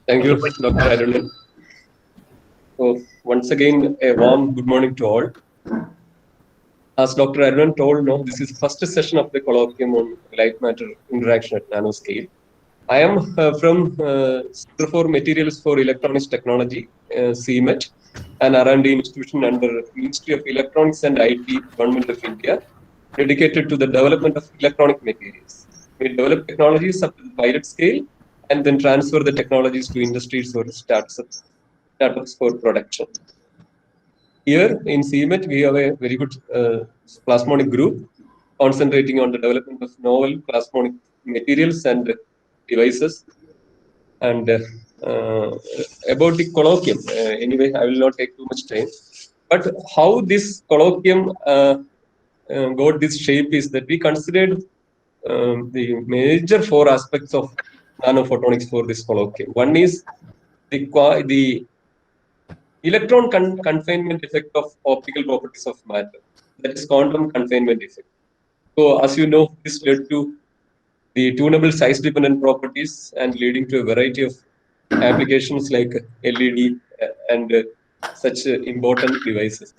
Thank you, Dr. Arunan. So, once again, a warm good morning to all. As Dr. Arunan told, no, this is the first session of the colloquium on light matter interaction at nanoscale. I am from Center for Materials for Electronics Technology, CMET, an R&D institution under Ministry of Electronics and IT, Government of India, dedicated to the development of electronic materials. We develop technologies up to the pilot scale and then transfer the technologies to industries or startups for production. Here in CMET, we have a very good plasmonic group concentrating on the development of novel plasmonic materials and devices. And about the colloquium, anyway, I will not take too much time. But how this colloquium got this shape is that we considered the major four aspects of nanophotonics for this colloquium. One is the electron confinement effect of optical properties of matter, that is quantum confinement effect. So as you know, this led to the tunable size-dependent properties and leading to a variety of applications like LED and such important devices.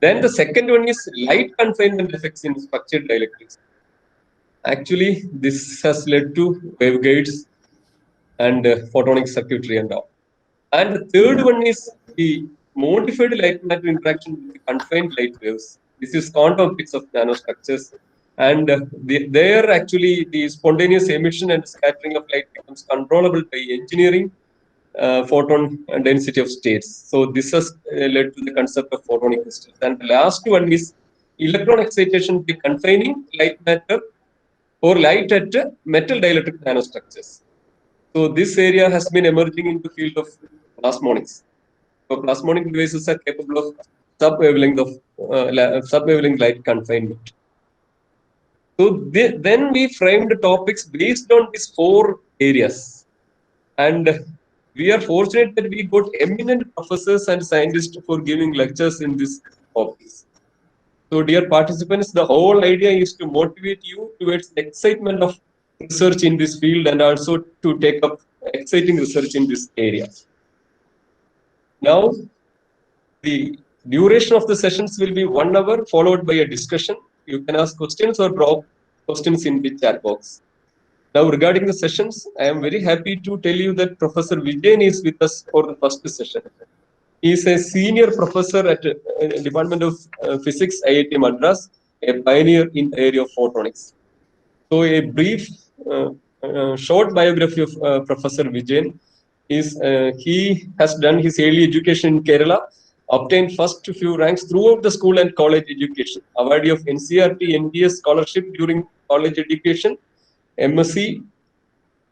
Then the second one is light confinement effects in structured dielectrics. Actually, this has led to waveguides and photonic circuitry and all. And the third one is the modified light matter interaction with the confined light waves. This is quantum optics of nanostructures. And there actually the spontaneous emission and scattering of light becomes controllable by engineering photon density of states. So this has led to the concept of photonic crystals. And the last one is electron excitation by confining light matter or light at metal dielectric nanostructures. So this area has been emerging in the field of plasmonics. So plasmonic devices are capable of sub-wavelength light confinement. So then we framed topics based on these four areas. And we are fortunate that we got eminent professors and scientists for giving lectures in these topics. So dear participants, the whole idea is to motivate you towards the excitement of research in this field and also to take up exciting research in this area. Now, the duration of the sessions will be 1 hour followed by a discussion. You can ask questions or drop questions in the chat box. Now, regarding the sessions, I am very happy to tell you that Professor Vijayan is with us for the first session. He is a senior professor at the Department of Physics, IIT Madras, a pioneer in the area of photonics. So, a brief, short biography of Professor Vijayan is he has done his early education in Kerala, obtained first few ranks throughout the school and college education, awardee of NCERT NDS scholarship during college education, MSc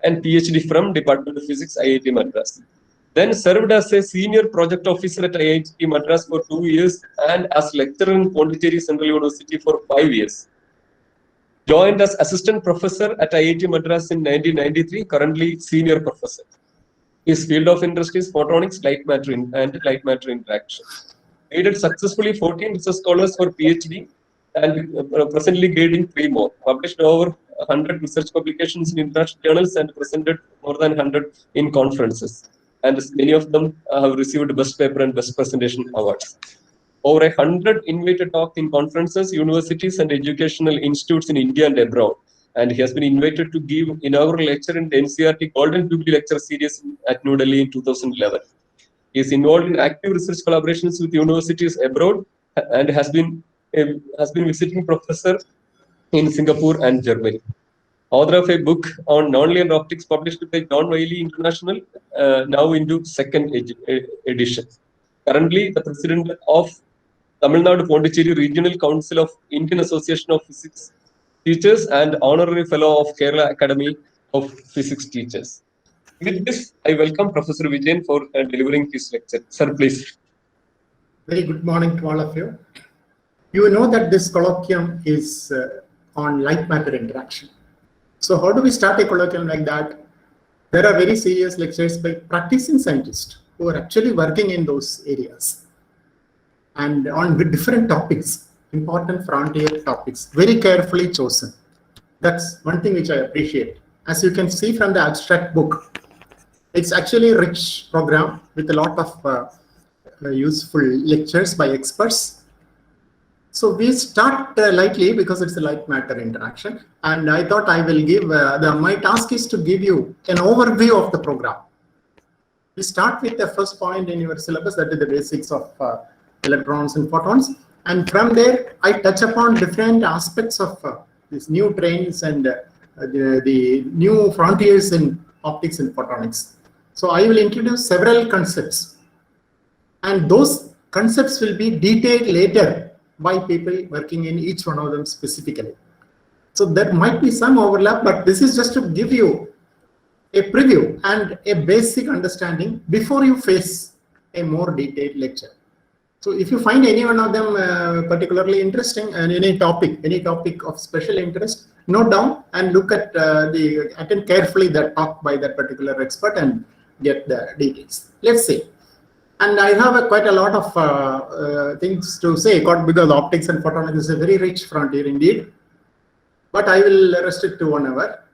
and PhD from Department of Physics, IIT Madras. Then served as a senior project officer at IIT Madras for 2 years and as lecturer in Pondicherry Central University for 5 years. Joined as assistant professor at IIT Madras in 1993, currently senior professor. His field of interest is photonics, light matter and light matter interaction. Graded successfully 14 research scholars for PhD and presently grading 3 more. Published over 100 research publications in international journals and presented more than 100 in conferences. And many of them have received best paper and best presentation awards. Over 100 invited talks in conferences, universities and educational institutes in India and abroad. And he has been invited to give inaugural lecture in the NCERT Golden Jubilee Lecture Series at New Delhi in 2011. He is involved in active research collaborations with universities abroad and has been visiting professor in Singapore and Germany. Author of a book on nonlinear optics published by John Wiley International, now into second edition. Currently, the president of Tamil Nadu Pondicherry Regional Council of Indian Association of Physics Teachers and honorary fellow of Kerala Academy of Physics Teachers. With this, I welcome Professor Vijayan for delivering his lecture. Sir, please. Very good morning to all of you. You know that this colloquium is on light matter interaction. So how do we start a colloquium like that? There are very serious lectures by practicing scientists who are actually working in those areas and on different topics, important frontier topics, very carefully chosen. That's one thing which I appreciate. As you can see from the abstract book, It's actually a rich program with a lot of useful lectures by experts. So we start lightly because it's a light matter interaction. And I thought I will give, my task is to give you an overview of the program. We start with the first point in your syllabus, that is the basics of electrons and photons. And from there, I touch upon different aspects of these new trends and the new frontiers in optics and photonics. So I will introduce several concepts, and those concepts will be detailed later by people working in each one of them specifically. So there might be some overlap, but this is just to give you a preview and a basic understanding before you face a more detailed lecture. So if you find any one of them particularly interesting and any topic of special interest, note down and look at attend carefully that talk by that particular expert and get the details. Let's see. And I have quite a lot of things to say because optics and photonics is a very rich frontier indeed. But I will restrict to 1 hour.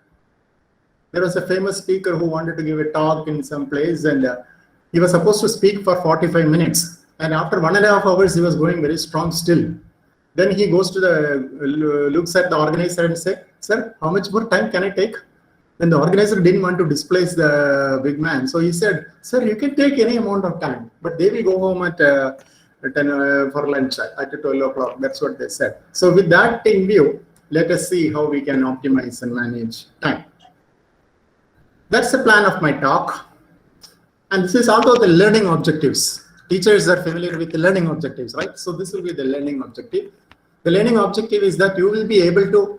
There was a famous speaker who wanted to give a talk in some place, and he was supposed to speak for 45 minutes. And after 1.5 hours, he was going very strong still. Then he goes to looks at the organizer and says, "Sir, how much more time can I take?" Then the organizer didn't want to displace the big man. So he said, "Sir, you can take any amount of time, but they will go home at 10 for lunch at 12 o'clock. That's what they said. So with that in view, let us see how we can optimize and manage time. That's the plan of my talk. And this is also the learning objectives. Teachers are familiar with the learning objectives, right? So this will be the learning objective. The learning objective is that you will be able to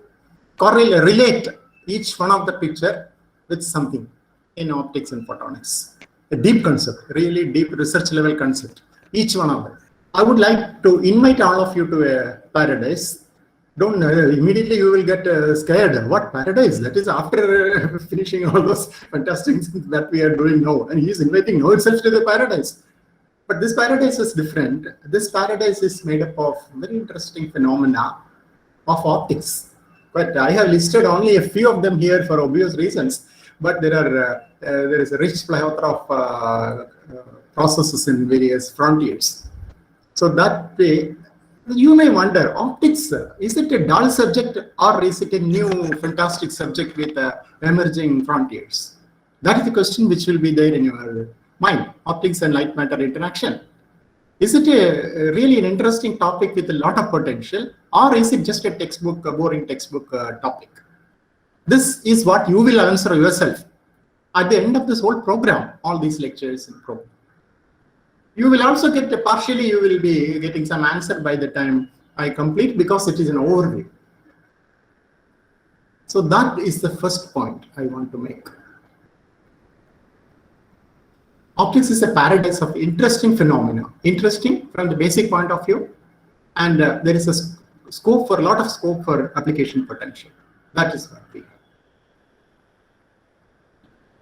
relate each one of the picture with something in optics and photonics. A deep concept, really deep research level concept, each one of them. I would like to invite all of you to a paradise. Don't immediately you will get scared. What paradise? That is after finishing all those fantastic things that we are doing now. And he is inviting now itself to the paradise. But this paradise is different. This paradise is made up of very interesting phenomena of optics. But I have listed only a few of them here for obvious reasons. But there is a rich plethora of processes in various frontiers. So that way, you may wonder, optics, is it a dull subject or is it a new fantastic subject with emerging frontiers? That is the question which will be there in your mind, optics and light matter interaction. Is it really an interesting topic with a lot of potential, or is it just a textbook, a boring textbook topic? This is what you will answer yourself at the end of this whole program, all these lectures and program. You will also get partially, you will be getting some answer by the time I complete because it is an overview. So that is the first point I want to make. Optics is a paradise of interesting phenomena. Interesting from the basic point of view, and there is a scope for a lot of scope for application potential. That is what we have.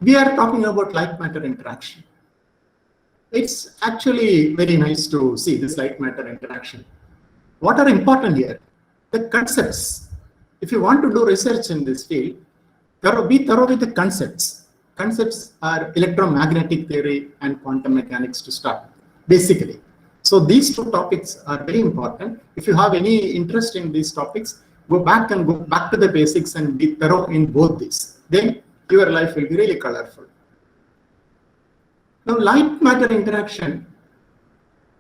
We are talking about light matter interaction. It's actually very nice to see this light matter interaction. What are important here? The concepts. If you want to do research in this field, be thorough with the concepts. Concepts are electromagnetic theory and quantum mechanics to start, basically. So these two topics are very important. If you have any interest in these topics, go back to the basics and be thorough in both these. Then your life will be really colorful. Now, light matter interaction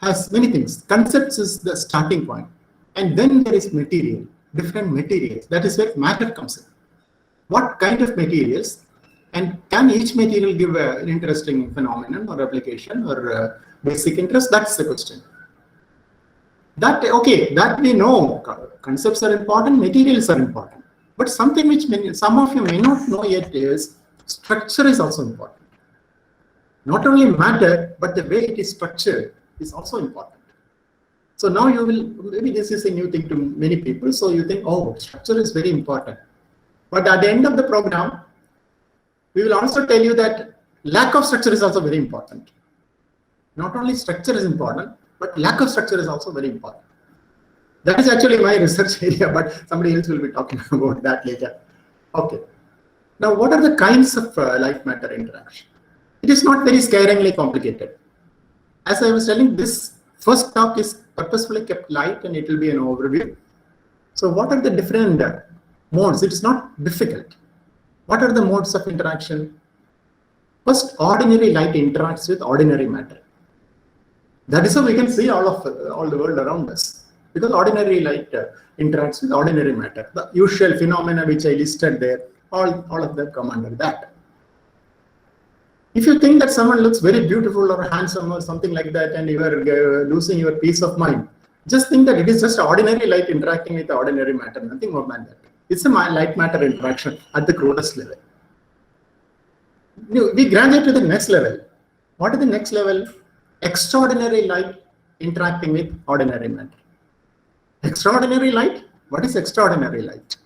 has many things. Concepts is the starting point. And then there is material, different materials. That is where matter comes in. What kind of materials? And can each material give an interesting phenomenon or application or basic interest? That's the question. That we know. Concepts are important, materials are important. But something which some of you may not know yet is structure is also important. Not only matter, but the way it is structured is also important. So now you will, maybe this is a new thing to many people. So you think, oh, structure is very important. But at the end of the program, we will also tell you that lack of structure is also very important. Not only structure is important, but lack of structure is also very important. That is actually my research area, but somebody else will be talking about that later. Okay. Now, what are the kinds of light matter interaction? It is not very scarily complicated. As I was telling, this first talk is purposefully kept light and it will be an overview. So what are the different modes? It is not difficult. What are the modes of interaction? First, ordinary light interacts with ordinary matter. That is how we can see all the world around us, because ordinary light interacts with ordinary matter. The usual phenomena which I listed there, all of them come under that. If you think that someone looks very beautiful or handsome or something like that, and you are losing your peace of mind, just think that it is just ordinary light interacting with ordinary matter, nothing more than that. It's a light matter interaction at the crudest level. We graduate to the next level. What is the next level? Extraordinary light interacting with ordinary matter. Extraordinary light? What is extraordinary light?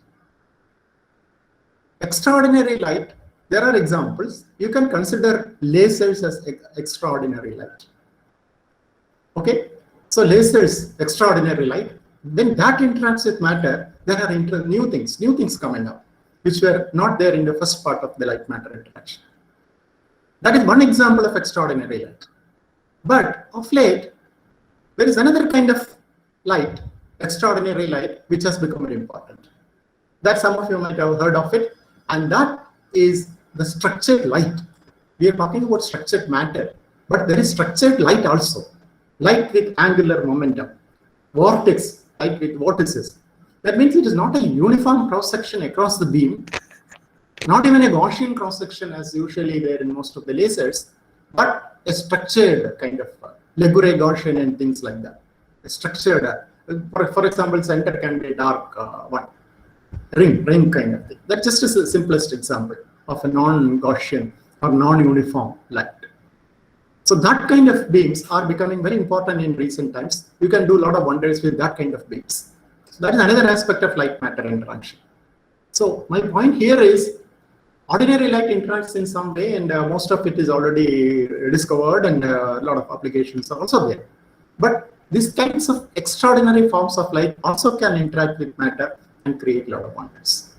Extraordinary light, there are examples. You can consider lasers as extraordinary light. Okay, so lasers, extraordinary light. When that interacts with matter, there are new things coming up, which were not there in the first part of the light matter interaction. That is one example of extraordinary light. But of late, there is another kind of light, extraordinary light, which has become very important. That some of you might have heard of it, and that is the structured light. We are talking about structured matter, but there is structured light also. Light with angular momentum, vortex, light with vortices. That means it is not a uniform cross-section across the beam, not even a Gaussian cross-section as usually there in most of the lasers, but a structured kind of Legure Gaussian and things like that. A structured, for example, center can be a dark ring kind of thing. That just is the simplest example of a non-Gaussian or non-uniform light. So that kind of beams are becoming very important in recent times. You can do a lot of wonders with that kind of beams. So that is another aspect of light matter interaction. So my point here is ordinary light interacts in some way, and most of it is already discovered, and a lot of applications are also there. But these kinds of extraordinary forms of light also can interact with matter and create a lot of wonders.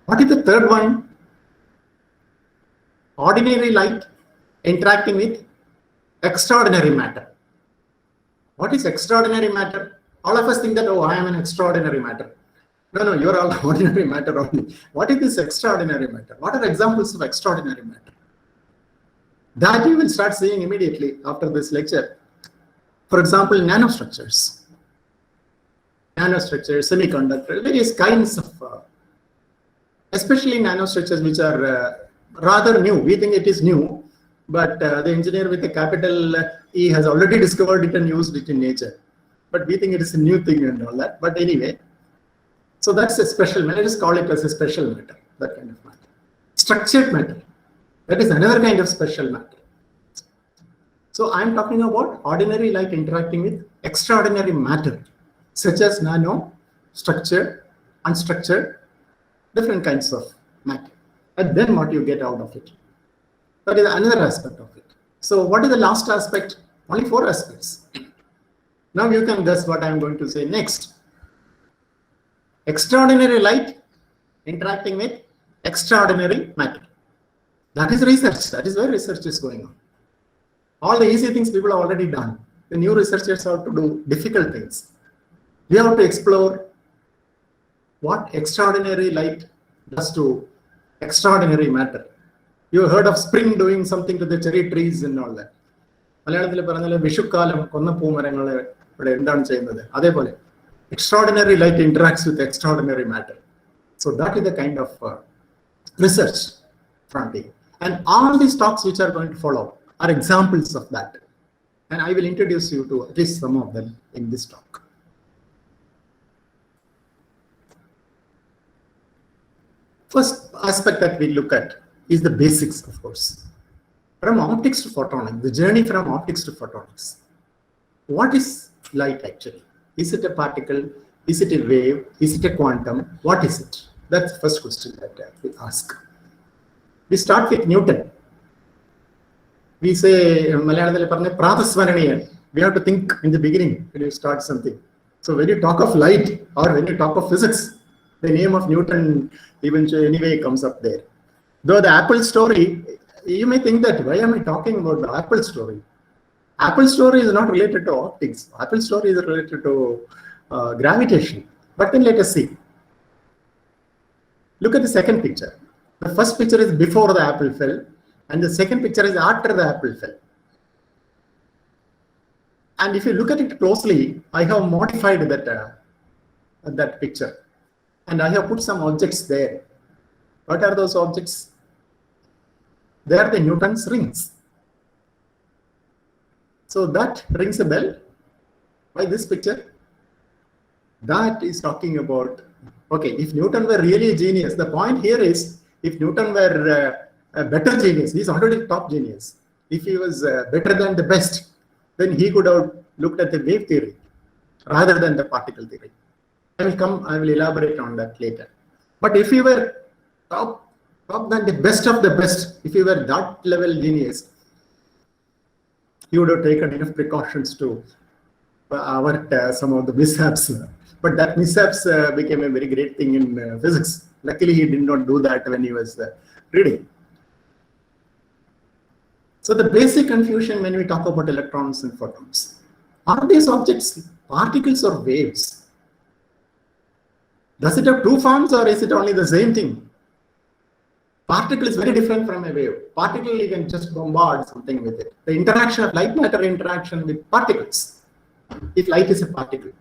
What is the third one? Ordinary light interacting with extraordinary matter. What is extraordinary matter? All of us think that, oh, I am an extraordinary matter. No, you're all ordinary matter only. What is this extraordinary matter? What are examples of extraordinary matter? That you will start seeing immediately after this lecture. For example, nanostructures. Nanostructures, semiconductors, various kinds of, especially nanostructures which are rather new. We think it is new, but the engineer with a capital E has already discovered it and used it in nature. But we think it is a new thing and all that. But anyway, so that's a special matter. Let us call it as a special matter, that kind of matter. Structured matter, that is another kind of special matter. So I'm talking about ordinary light interacting with extraordinary matter, such as nano, structured, unstructured, different kinds of matter. And then what you get out of it. That is another aspect of it. So what is the last aspect? Only 4 aspects. Now you can guess what I'm going to say next. Extraordinary light interacting with extraordinary matter. That is research. That is where research is going on. All the easy things people have already done. The new researchers have to do difficult things. We have to explore what extraordinary light does to extraordinary matter. You heard of spring doing something to the cherry trees and all that. Extraordinary light interacts with extraordinary matter. So that is the kind of research frontier. And all these talks which are going to follow are examples of that. And I will introduce you to at least some of them in this talk. First aspect that we look at is the basics, of course. From optics to photonics, the journey from optics to photonics. What is light actually? Is it a particle? Is it a wave? Is it a quantum? What is it? That's the first question that we ask. We start with Newton. We say, we have to think in the beginning when you start something. So when you talk of light or when you talk of physics, the name of Newton even anyway comes up there. Though the Apple story, you may think that why am I talking about the Apple story? Apple story is not related to optics. Apple story is related to gravitation. But then let us see. Look at the second picture. The first picture is before the apple fell, and the second picture is after the apple fell. And if you look at it closely, I have modified that picture, and I have put some objects there. What are those objects? They are the Newton's rings. So that rings a bell. Why this picture? That is talking about, okay, if Newton were really a genius, the point here is, if Newton were a better genius, he's already top genius. If he was better than the best, then he could have looked at the wave theory rather than the particle theory. I will elaborate on that later. But if he were top than the best of the best, if he were that level genius, he would have taken enough precautions to avert some of the mishaps. But that mishaps became a very great thing in physics. Luckily, he did not do that when he was reading. So the basic confusion when we talk about electrons and photons, are these objects particles or waves? Does it have two forms or is it only the same thing? Particle is very different from a wave. Particle, you can just bombard something with it. The interaction of light matter interaction with particles, if light is a particle,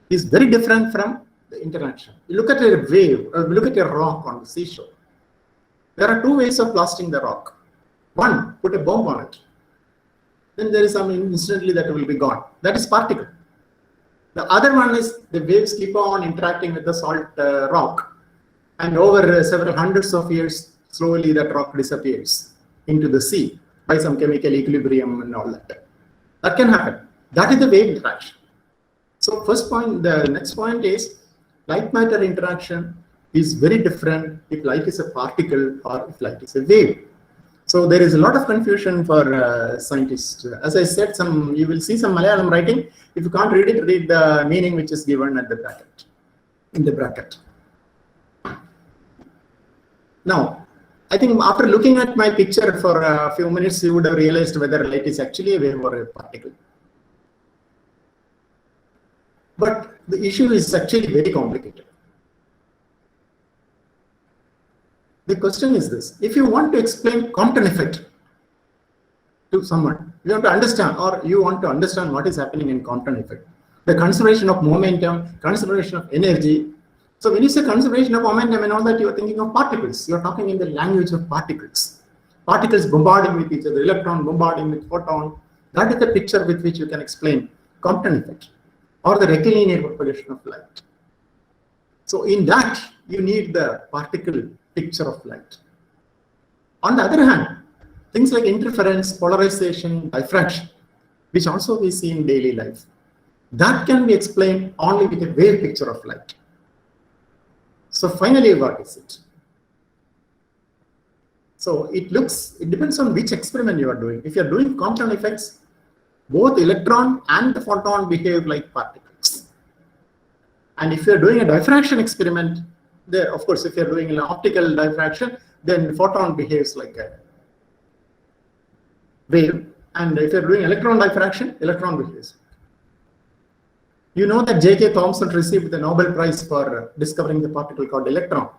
is very different from the interaction. You look at a wave, or look at a rock on the seashore. There are two ways of blasting the rock. One, put a bomb on it. Then there is some instantly that will be gone. That is particle. The other one is the waves keep on interacting with the salt rock. And over several hundreds of years, slowly that rock disappears into the sea by some chemical equilibrium and all that. That can happen. That is the wave interaction. So first point, the next point is light matter interaction is very different if light is a particle or if light is a wave. So there is a lot of confusion for scientists. As I said, you will see some Malayalam writing. If you can't read it, read the meaning which is given at the bracket, in the bracket. Now, I think after looking at my picture for a few minutes, you would have realized whether light is actually a wave or a particle. But the issue is actually very complicated. The question is this: if you want to explain Compton effect to someone, you have to understand, or you want to understand what is happening in Compton effect, the conservation of momentum, conservation of energy. So when you say conservation of momentum and all that, you are thinking of particles. You are talking in the language of particles. Particles bombarding with each other, electron bombarding with photon. That is the picture with which you can explain Compton effect or the rectilinear propagation of light. So in that, you need the particle picture of light. On the other hand, things like interference, polarization, diffraction, which also we see in daily life, that can be explained only with a wave picture of light. So finally, what is it? So it depends on which experiment you are doing. If you are doing Compton effects, both electron and the photon behave like particles. And if you are doing a diffraction experiment, there, of course, if you are doing an optical diffraction, then the photon behaves like a wave. And if you are doing electron diffraction, electron behaves. You know that J.K. Thomson received the Nobel Prize for discovering the particle called electron.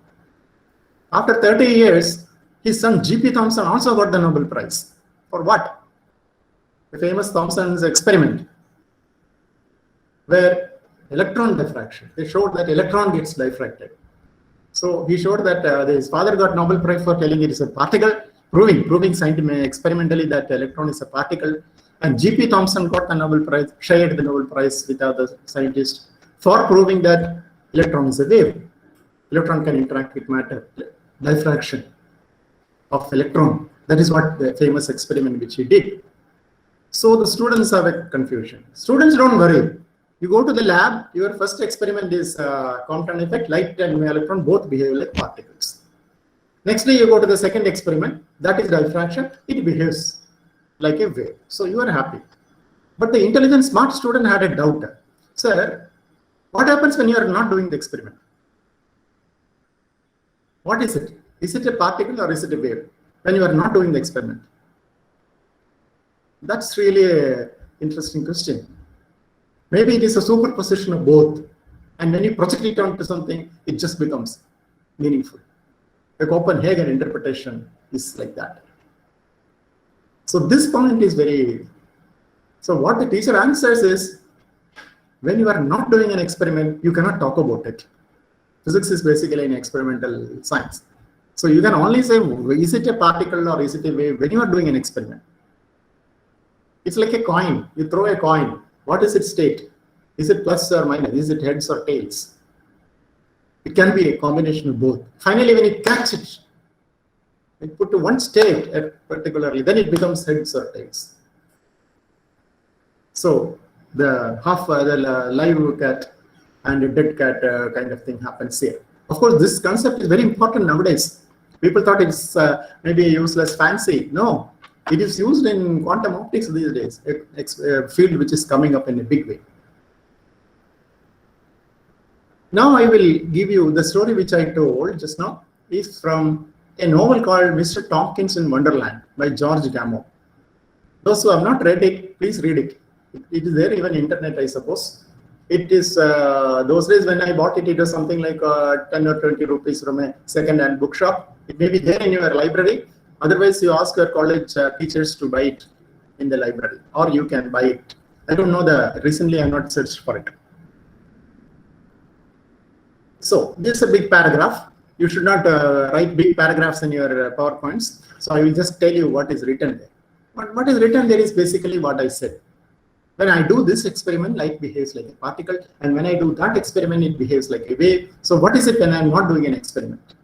After 30 years, his son G.P. Thomson also got the Nobel Prize. For what? The famous Thomson's experiment, where electron diffraction, they showed that electron gets diffracted. So he showed that his father got Nobel Prize for telling it is a particle, proving scientifically, experimentally that electron is a particle. And G.P. Thomson got the Nobel Prize, shared the Nobel Prize with other scientists for proving that electron is a wave. Electron can interact with matter, diffraction of electron. That is what the famous experiment which he did. So the students have a confusion. Students, don't worry. You go to the lab, your first experiment is Compton effect, light and electron both behave like particles. Next day you go to the second experiment, that is diffraction, it behaves like a wave. So you are happy. But the intelligent, smart student had a doubt. Sir, what happens when you are not doing the experiment? What is it? Is it a particle or is it a wave? when you are not doing the experiment? That's really an interesting question. Maybe it is a superposition of both. And when you project it onto something, it just becomes meaningful. The Copenhagen interpretation is like that. So this point is very, so what the teacher answers is, when you are not doing an experiment, you cannot talk about it. Physics is basically an experimental science. So you can only say, is it a particle or is it a wave when you are doing an experiment? It's like a coin. You throw a coin. What is its state? Is it plus or minus? Is it heads or tails? It can be a combination of both. Finally, when you catch it, it put to one state particularly, then it becomes heads or tails. So the live cat and a dead cat kind of thing happens here. Of course, this concept is very important nowadays. People thought it's maybe a useless fancy. No, it is used in quantum optics these days, a field which is coming up in a big way. Now I will give you the story which I told just now is from a novel called Mr. Tompkins in Wonderland by George Gamow. Those who have not read it, please read it. It is there even internet, I suppose. It is those days when I bought it, it was something like 10 or 20 rupees from a second-hand bookshop. It may be there in your library. Otherwise, you ask your college teachers to buy it in the library, or you can buy it. I don't know recently I have not searched for it. So this is a big paragraph. You should not write big paragraphs in your PowerPoints. So I will just tell you what is written there. What is written there is basically what I said. When I do this experiment, light behaves like a particle. And when I do that experiment, it behaves like a wave. So what is it when I'm not doing an experiment?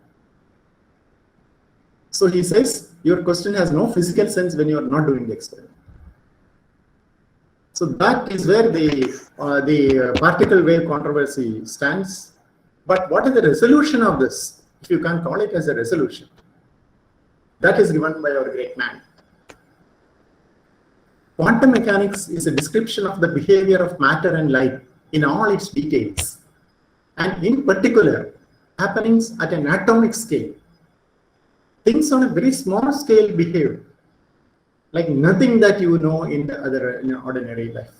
So he says, your question has no physical sense when you are not doing the experiment. So that is where the particle wave controversy stands. But what is the resolution of this? If you can call it as a resolution, that is given by our great man. Quantum mechanics is a description of the behavior of matter and light in all its details, and in particular, happenings at an atomic scale. Things on a very small scale behave like nothing that you know in ordinary life.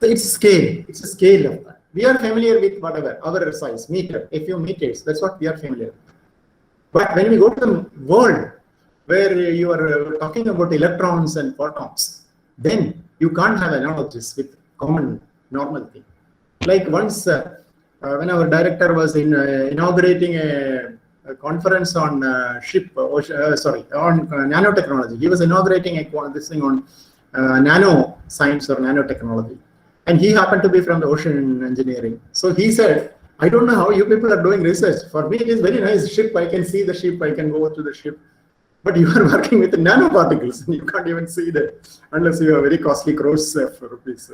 So it's scale. It's a scale of that. We are familiar with whatever, our size, meter, a few meters. That's what we are familiar with. But when we go to the world where you are talking about electrons and photons, then you can't have analogies with common normal thing. Like once when our director was inaugurating a conference on on nanotechnology, he was inaugurating this thing on nano science or nanotechnology. And he happened to be from the ocean engineering. So he said, I don't know how you people are doing research. For me, it is very nice ship. I can see the ship. I can go to the ship. But you are working with the nanoparticles and you can't even see that unless you have very costly crores of rupees.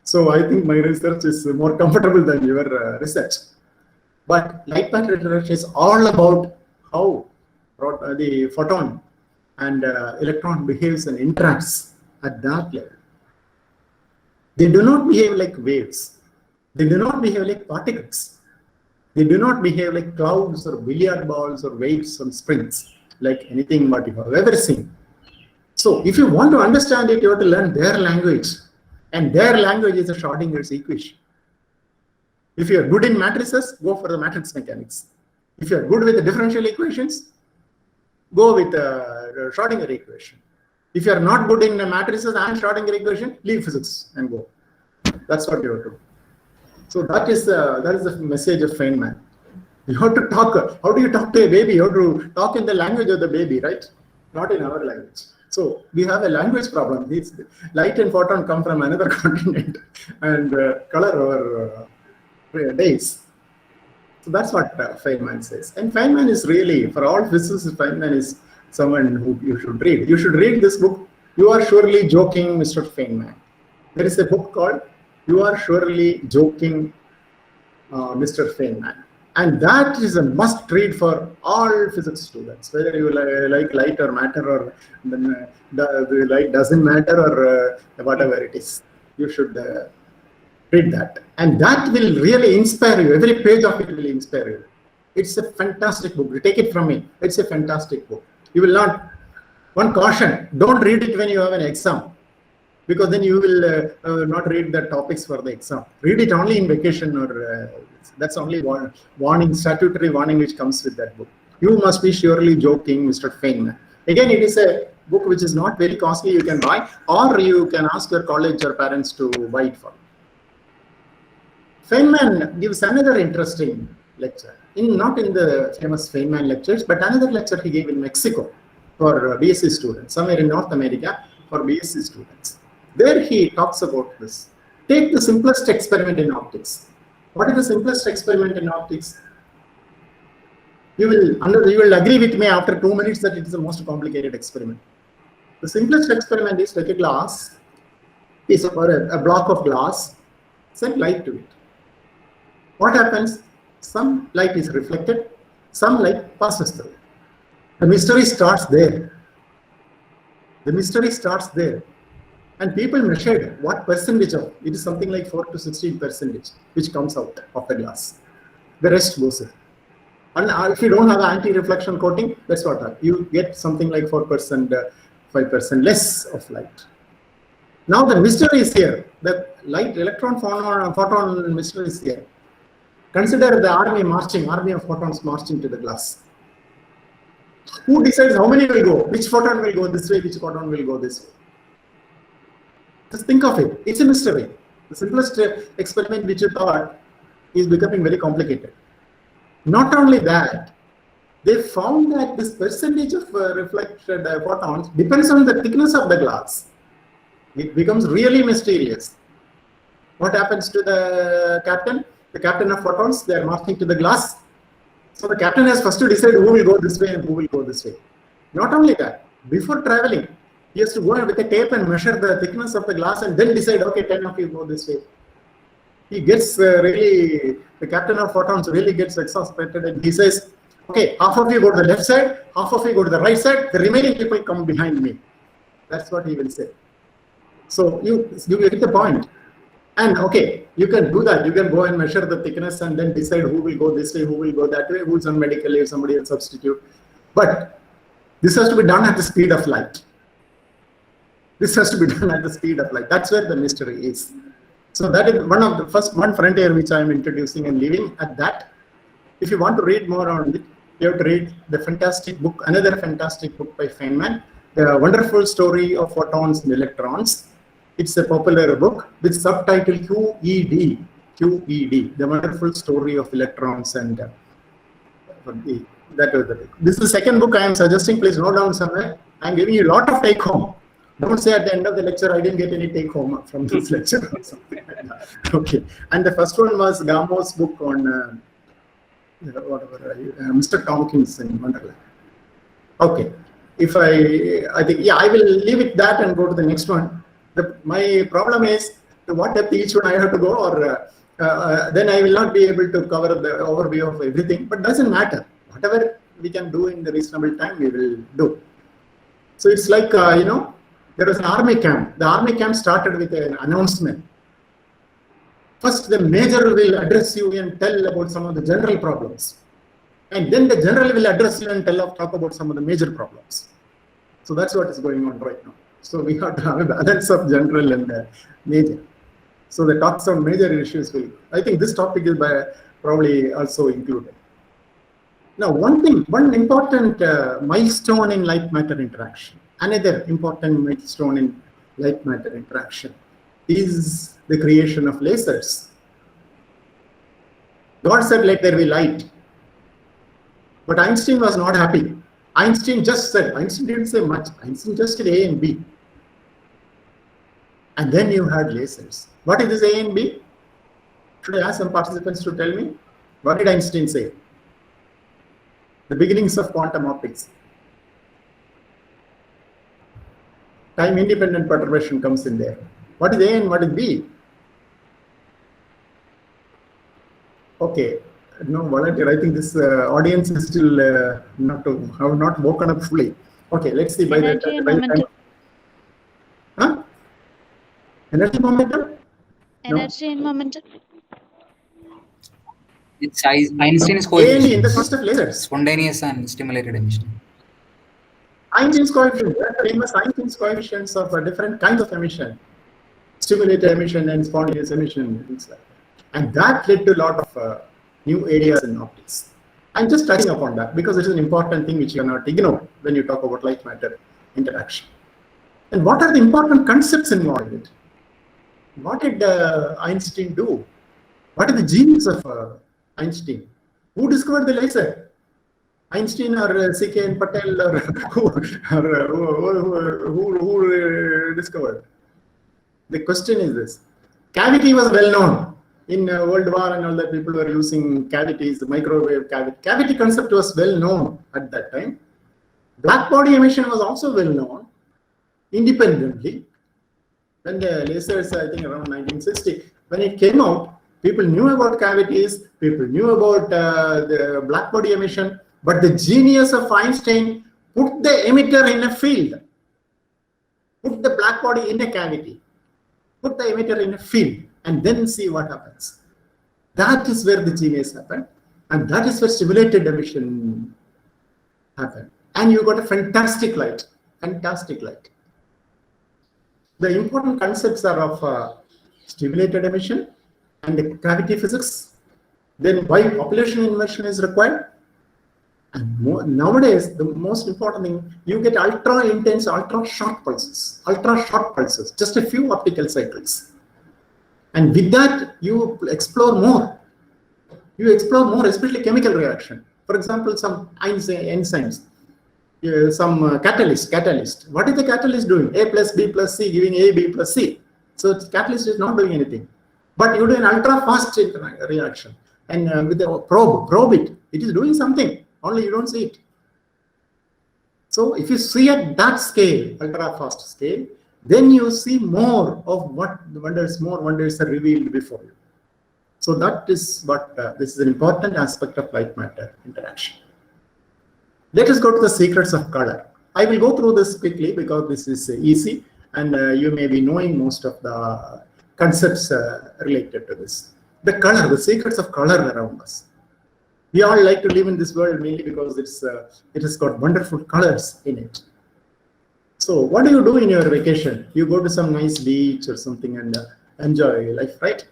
So I think my research is more comfortable than your research. But light matter interaction is all about how the photon and electron behaves and interacts at that level. They do not behave like waves. They do not behave like particles. They do not behave like clouds or billiard balls or waves on springs, like anything what you have ever seen. So if you want to understand it, you have to learn their language. And their language is the Schrödinger's equation. If you are good in matrices, go for the matrix mechanics. If you are good with the differential equations, go with the Schrödinger equation. If you are not good in matrices and Schrödinger equation, leave physics and go. That's what you have to do. So that is the message of Feynman. You have to talk. How do you talk to a baby? You have to talk in the language of the baby, right? Not in our language. So we have a language problem. These light and photon come from another continent and color our days. So that's what Feynman says. And Feynman is really, for all physicists, Feynman is someone who you should read. You should read this book, You Are Surely Joking, Mr. Feynman. There is a book called You Are Surely Joking, Mr. Feynman. And that is a must read for all physics students, whether you like light or matter or the light doesn't matter or whatever it is. You should read that. And that will really inspire you. Every page of it will inspire you. It's a fantastic book. Take it from me. It's a fantastic book. You will not, one caution, don't read it when you have an exam, because then you will not read the topics for the exam. Read it only in vacation, or that's only one warning, statutory warning which comes with that book. You must be surely joking, Mr. Feynman. Again, it is a book which is not very costly. You can buy, or you can ask your college or parents to buy it for you. Feynman gives another interesting lecture, not in the famous Feynman lectures, but another lecture he gave in Mexico for BSc students, somewhere in North America for BSc students. There he talks about this. Take the simplest experiment in optics. What is the simplest experiment in optics? You will agree with me after 2 minutes that it is the most complicated experiment. The simplest experiment is take a glass, or a block of glass, send light to it. What happens? Some light is reflected, some light passes through. The mystery starts there. The mystery starts there. And people measured what percentage of it is, something like 4 to 16%, which comes out of the glass. The rest goes in. And if you don't have anti-reflection coating, that's what happens. You get something like 4%, 5% less of light. Now the mystery is here. The light, electron, photon mystery is here. Consider the army of photons marching to the glass. Who decides how many will go? Which photon will go this way? Which photon will go this way? Just think of it. It's a mystery. The simplest experiment which you thought is becoming very complicated. Not only that, they found that this percentage of reflected photons depends on the thickness of the glass. It becomes really mysterious. What happens to the captain? The captain of photons, they are marching to the glass. So the captain has first to decide who will go this way and who will go this way. Not only that, before traveling, he has to go with a tape and measure the thickness of the glass and then decide, okay, 10 of you go this way. He gets the captain of photons really gets exasperated, and he says, okay, half of you go to the left side, half of you go to the right side, the remaining people come behind me. That's what he will say. So you get the point. And okay, you can do that. You can go and measure the thickness and then decide who will go this way, who will go that way, who's on medical leave, somebody will substitute. But this has to be done at the speed of light. This has to be done at the speed of light. That's where the mystery is. So that is one of the one frontier which I am introducing and leaving at that. If you want to read more on it, you have to read the fantastic book, another fantastic book by Feynman, The Wonderful Story of Photons and Electrons. It's a popular book with subtitle QED, The Wonderful Story of Electrons and that was the book. This is the second book I am suggesting. Please note down somewhere. I am giving you a lot of take home. Don't say at the end of the lecture, I didn't get any take home from this lecture or something like that. Okay. And the first one was Gamo's book on Mr. Tompkins in Wonderland. Okay. I think, yeah, I will leave it that and go to the next one. My problem is to what depth each one I have to go, or then I will not be able to cover the overview of everything, but doesn't matter. Whatever we can do in the reasonable time, we will do. So it's like, there was an army camp. The army camp started with an announcement. First, the major will address you and tell about some of the general problems. And then the general will address you and talk about some of the major problems. So that's what is going on right now. So we have to have a balance of general and major. So the talks on major issues I think this topic is probably also included. Now, one important milestone in light-matter interaction, another important milestone in light-matter interaction is the creation of lasers. God said, let there be light. But Einstein was not happy. Einstein didn't say much. Einstein just said A and B. And then you had lasers. What is this A and B? Should I ask some participants to tell me? What did Einstein say? The beginnings of quantum optics. Time-independent perturbation comes in there. What is A and what is B? Okay, no volunteer. I think this audience is still have not woken up fully. Okay, let's see. Energy and momentum. Huh? Energy momentum? Energy and momentum. It's Einstein's in the coefficient. concept of lasers. Spontaneous and stimulated emission. Einstein's coefficient, there are famous Einstein's coefficients of different kinds of emission, stimulated emission and spontaneous emission, things like that. And that led to a lot of new areas in optics. I'm just touching upon that because it is an important thing which you cannot ignore when you talk about light matter interaction. And what are the important concepts involved in it? What did Einstein do? What is the genius of Einstein? Who discovered the laser? Einstein or C.K. Patel or who discovered? The question is this. Cavity was well known. In World War and all that, people were using cavities, the microwave cavity. Cavity concept was well known at that time. Black body emission was also well known independently. When the lasers, I think around 1960, when it came out, people knew about cavities, people knew about the black body emission, but the genius of Einstein put the emitter in a field, put the black body in a cavity, put the emitter in a field, and then see what happens. That is where the genius happened, and that is where stimulated emission happened. And you got a fantastic light, fantastic light. The important concepts are of stimulated emission and the gravity physics, then why population inversion is required. And nowadays, the most important thing, you get ultra intense, ultra short pulses, just a few optical cycles. And with that, you explore more. You explore more, especially chemical reaction. For example, some enzymes, some catalyst. What is the catalyst doing? A plus B plus C giving A, B plus C. So catalyst is not doing anything. But you do an ultra fast reaction. And with the probe it. It is doing something. Only you don't see it. So if you see at that scale, ultra fast scale, then you see more of what wonders are revealed before you. So that is what this is an important aspect of light matter interaction. Let us go to the secrets of color. I will go through this quickly because this is easy and you may be knowing most of the concepts related to this. The color, the secrets of color around us. We all like to live in this world mainly because it has got wonderful colors in it. So what do you do in your vacation? You go to some nice beach or something and enjoy life, right?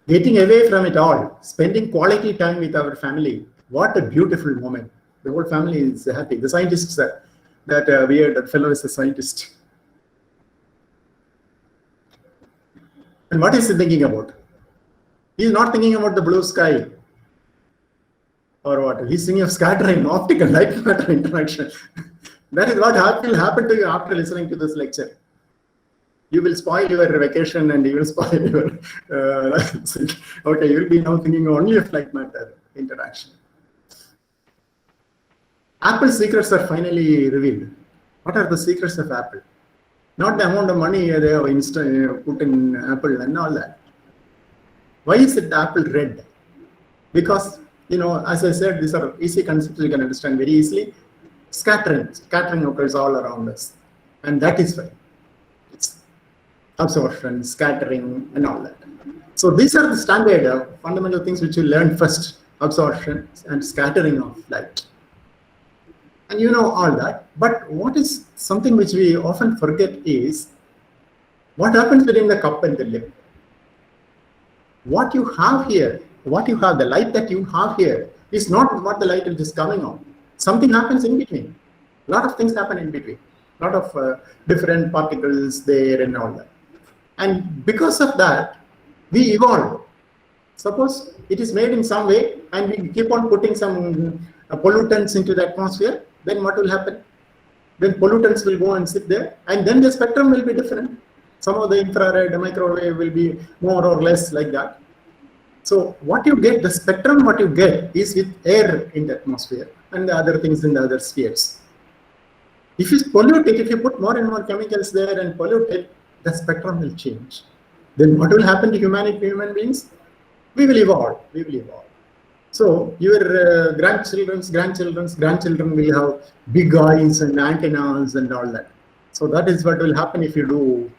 Getting away from it all, spending quality time with our family. What a beautiful moment. The whole family is happy. The scientists, that fellow is a scientist. And what is he thinking about? He's not thinking about the blue sky or what. He's thinking of scattering, optical light matter interaction. That is what will happen to you after listening to this lecture. You will spoil your vacation and you will spoil your okay, you will be now thinking only of light matter interaction. Apple's secrets are finally revealed. What are the secrets of Apple? Not the amount of money they have put in Apple and all that. Why is it Apple red? Because, you know, as I said, these are easy concepts you can understand very easily. Scattering occurs all around us. And that is why. It's absorption, scattering, and all that. So these are the standard fundamental things which you learn first. Absorption and scattering of light. And you know all that. But what is something which we often forget is what happens between the cup and the lip. What you have here, the light that you have here is not what the light is coming on. Something happens in between. A lot of things happen in between. A lot of different particles there and all that. And because of that, we evolve. Suppose it is made in some way and we keep on putting some pollutants into the atmosphere, then what will happen? Then pollutants will go and sit there and then the spectrum will be different. Some of the infrared, the microwave will be more or less like that. So what you get, the spectrum what you get is with air in the atmosphere and the other things in the other spheres. If you pollute it, if you put more and more chemicals there and pollute it, the spectrum will change. Then what will happen to human beings? We will evolve. So your grandchildren will have big eyes and antennas and all that. So that is what will happen if you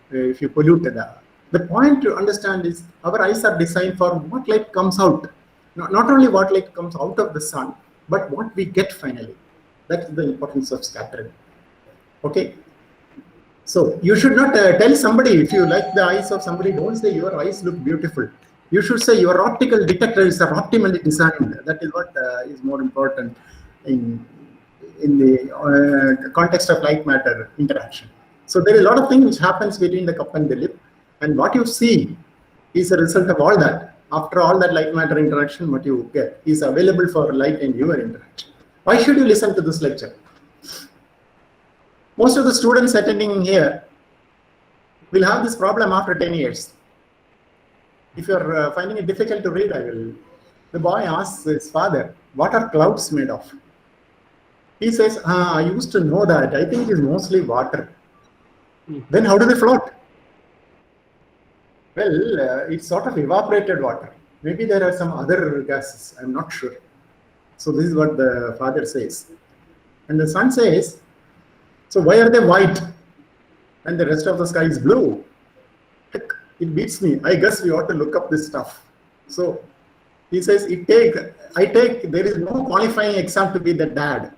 pollute the The point to understand is our eyes are designed for what light comes out. Not only what light comes out of the sun, but what we get finally. That's the importance of scattering. Okay. So you should not tell somebody, if you like the eyes of somebody, don't say your eyes look beautiful. You should say your optical detectors are optimally designed. That is what is more important in the context of light matter interaction. So there is a lot of things which happens between the cup and the lip, and what you see is a result of all that. After all that light matter interaction, what you get is available for light and your interaction. Why should you listen to this lecture? Most of the students attending here will have this problem after 10 years. If you're finding it difficult to read, the boy asks his father, what are clouds made of? He says, I used to know that. I think it is mostly water. Then how do they float? Well, it's sort of evaporated water. Maybe there are some other gases. I'm not sure. So this is what the father says. And the son says, so why are they white and the rest of the sky is blue? Heck, it beats me. I guess we ought to look up this stuff. So he says, there is no qualifying exam to be the dad.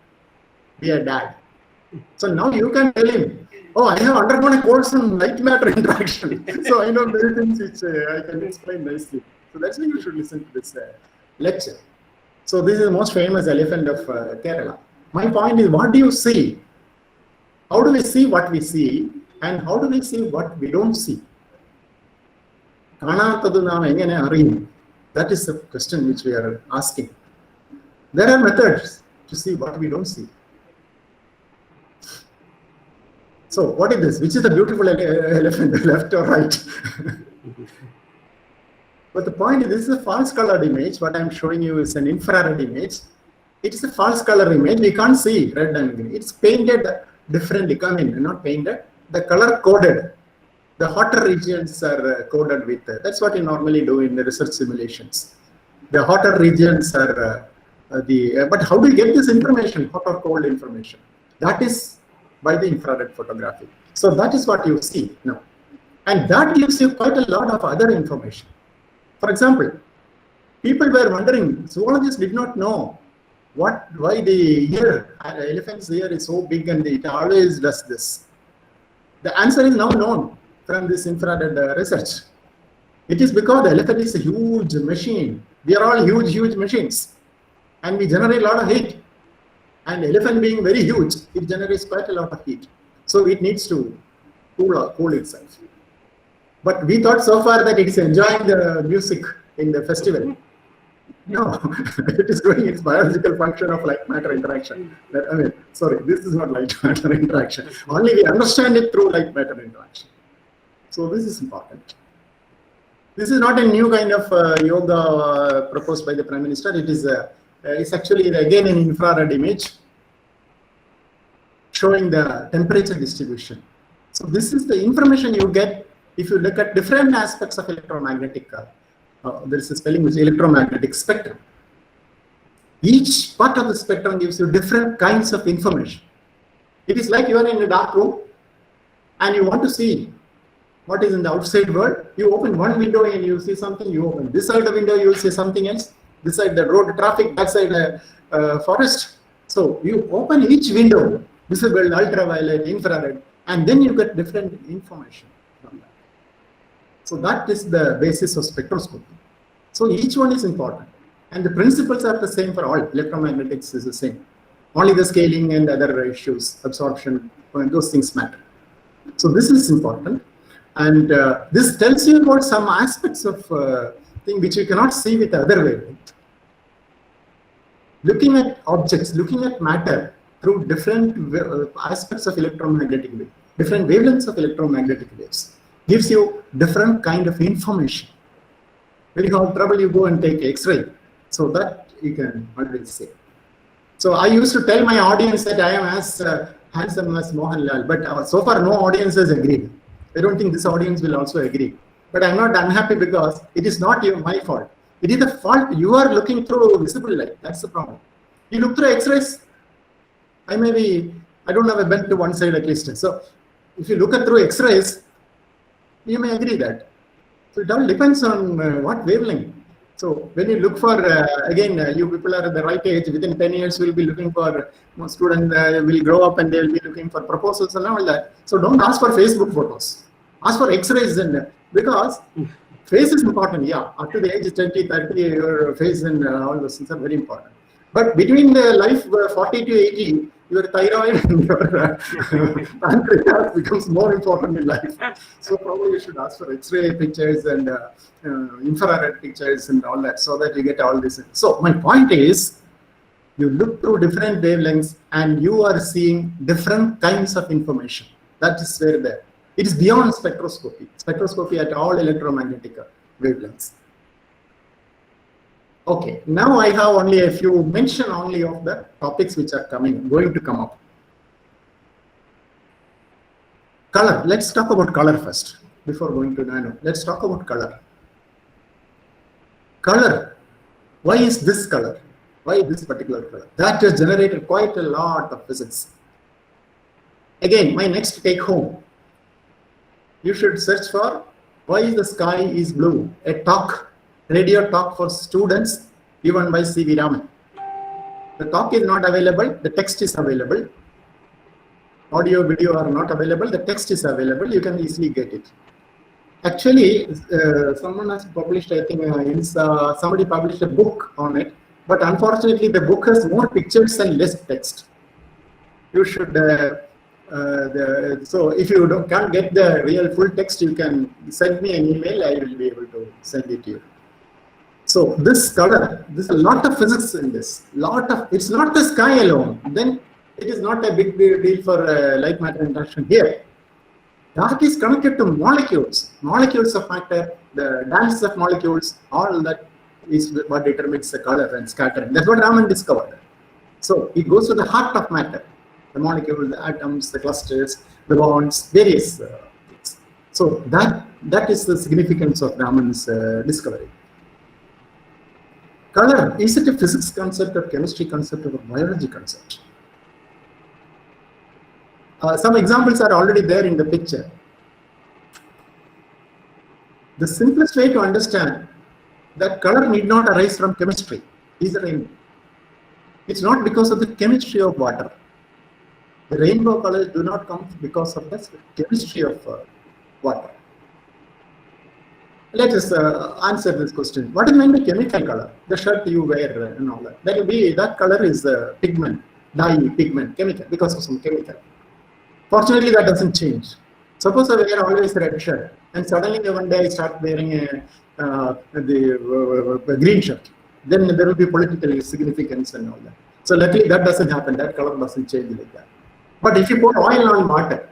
Be a dad. So now you can tell him, oh, I have undergone a course in light matter interaction. So I know many things which I can explain nicely. So that's why you should listen to this lecture. So this is the most famous elephant of Kerala. My point is, what do you see? How do we see what we see? And how do we see what we don't see? That is the question which we are asking. There are methods to see what we don't see. So what is this? Which is the beautiful elephant, left or right? But the point is, this is a false colored image. What I'm showing you is an infrared image. It is a false color image. We can't see red and green. It's painted differently. I mean, not painted. The color coded. The hotter regions are coded with. That's what you normally do in the research simulations. The hotter regions are but how do you get this information? Hot or cold information? That is by the infrared photography. So that is what you see now. And that gives you quite a lot of other information. For example, people were wondering, zoologists did not know why the elephant's ear is so big and it always does this. The answer is now known from this infrared research. It is because the elephant is a huge machine. We are all huge machines. And we generate a lot of heat. And elephant being very huge, it generates quite a lot of heat. So it needs to cool itself. But we thought so far that it is enjoying the music in the festival. No, it is doing its biological function of light matter interaction. This is not light matter interaction. Only we understand it through light matter interaction. So this is important. This is not a new kind of yoga proposed by the Prime Minister. It is it's actually again an infrared image showing the temperature distribution. So this is the information you get if you look at different aspects of electromagnetic. There is a spelling which is electromagnetic spectrum. Each part of the spectrum gives you different kinds of information. It is like you are in a dark room and you want to see what is in the outside world. You open one window and you see something. You open this side of the window, you will see something else. This side the road traffic, that side forest. So you open each window, visible, ultraviolet, infrared, and then you get different information from that. So that is the basis of spectroscopy. So each one is important. And the principles are the same for all. Electromagnetics is the same. Only the scaling and other issues, absorption, those things matter. So this is important. And this tells you about some aspects of thing which you cannot see with other wavelength. Looking at objects, looking at matter through different aspects of electromagnetic wave, different wavelengths of electromagnetic waves, gives you different kind of information. When you have trouble, you go and take X-ray. So that you can always say. So I used to tell my audience that I am as handsome as Mohanlal, but so far no audience has agreed. I don't think this audience will also agree. But I'm not unhappy because it is not my fault. It is the fault you are looking through visible light. That's the problem. You look through X-rays, I don't have a bent to one side at least. So if you look at through X-rays, you may agree that So it all depends on what wavelength. So when you look for, you people are at the right age, within 10 years, we'll be looking for, student will grow up and they'll be looking for proposals and all that. So don't ask for Facebook photos. Ask for X-rays, and because face is important, yeah. Up to the age of 20, 30, your face and all those things are very important. But between the life 40 to 80, your thyroid and your pancreas becomes more important in life. So probably you should ask for X-ray pictures and infrared pictures and all that, so that you get all this. So my point is, you look through different wavelengths and you are seeing different kinds of information. That is where it is beyond spectroscopy. Spectroscopy at all electromagnetic wavelengths. Okay, now I have only a few mention only of the topics which are going to come up. Color. Let's talk about color first before going to nano. Let's talk about color. Color. Why is this color? Why this particular color? That has generated quite a lot of physics. Again, my next take home. You should search for why the sky is blue. A talk, radio talk for students given by C.V. Raman. The talk is not available, the text is available. Audio, video are not available, the text is available, you can easily get it. Actually, someone has published, I think somebody published a book on it, but unfortunately the book has more pictures and less text. You should, so if you can't get the real full text, you can send me an email, I will be able to send it to you. So this color, there's a lot of physics in this. It's not the sky alone. Then it is not a big deal for light matter interaction here. That is connected to molecules, molecules of matter, the dance of molecules. All that is what determines the color and scattering. That's what Raman discovered. So it goes to the heart of matter, the molecules, the atoms, the clusters, the bonds, various things. So that is the significance of Raman's discovery. Color, is it a physics concept or chemistry concept or a biology concept? Some examples are already there in the picture. The simplest way to understand that color need not arise from chemistry is the rainbow. It's not because of the chemistry of water. The rainbow colors do not come because of the chemistry of water. Let us answer this question. What is meant by chemical color? The shirt you wear and all that. That color is pigment, dye, pigment, chemical, because of some chemical. Fortunately, that doesn't change. Suppose I wear always a red shirt, and suddenly one day I start wearing a green shirt. Then there will be political significance and all that. So luckily that doesn't happen. That color doesn't change like that. But if you put oil on water,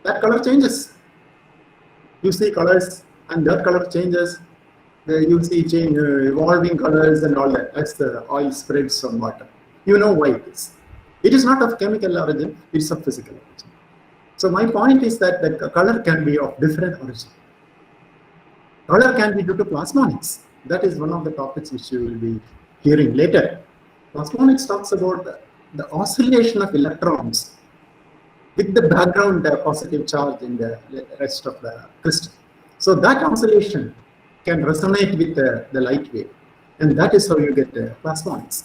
that color changes. You see colors, and that color changes. You see evolving colors and all that as the oil spreads on water. You know why it is. It is not of chemical origin, it's of physical origin. So my point is that the color can be of different origin. Color can be due to plasmonics. That is one of the topics which you will be hearing later. Plasmonics talks about the oscillation of electrons with the background positive charge in the rest of the crystal. So that oscillation can resonate with the light wave, and that is how you get plasmonics.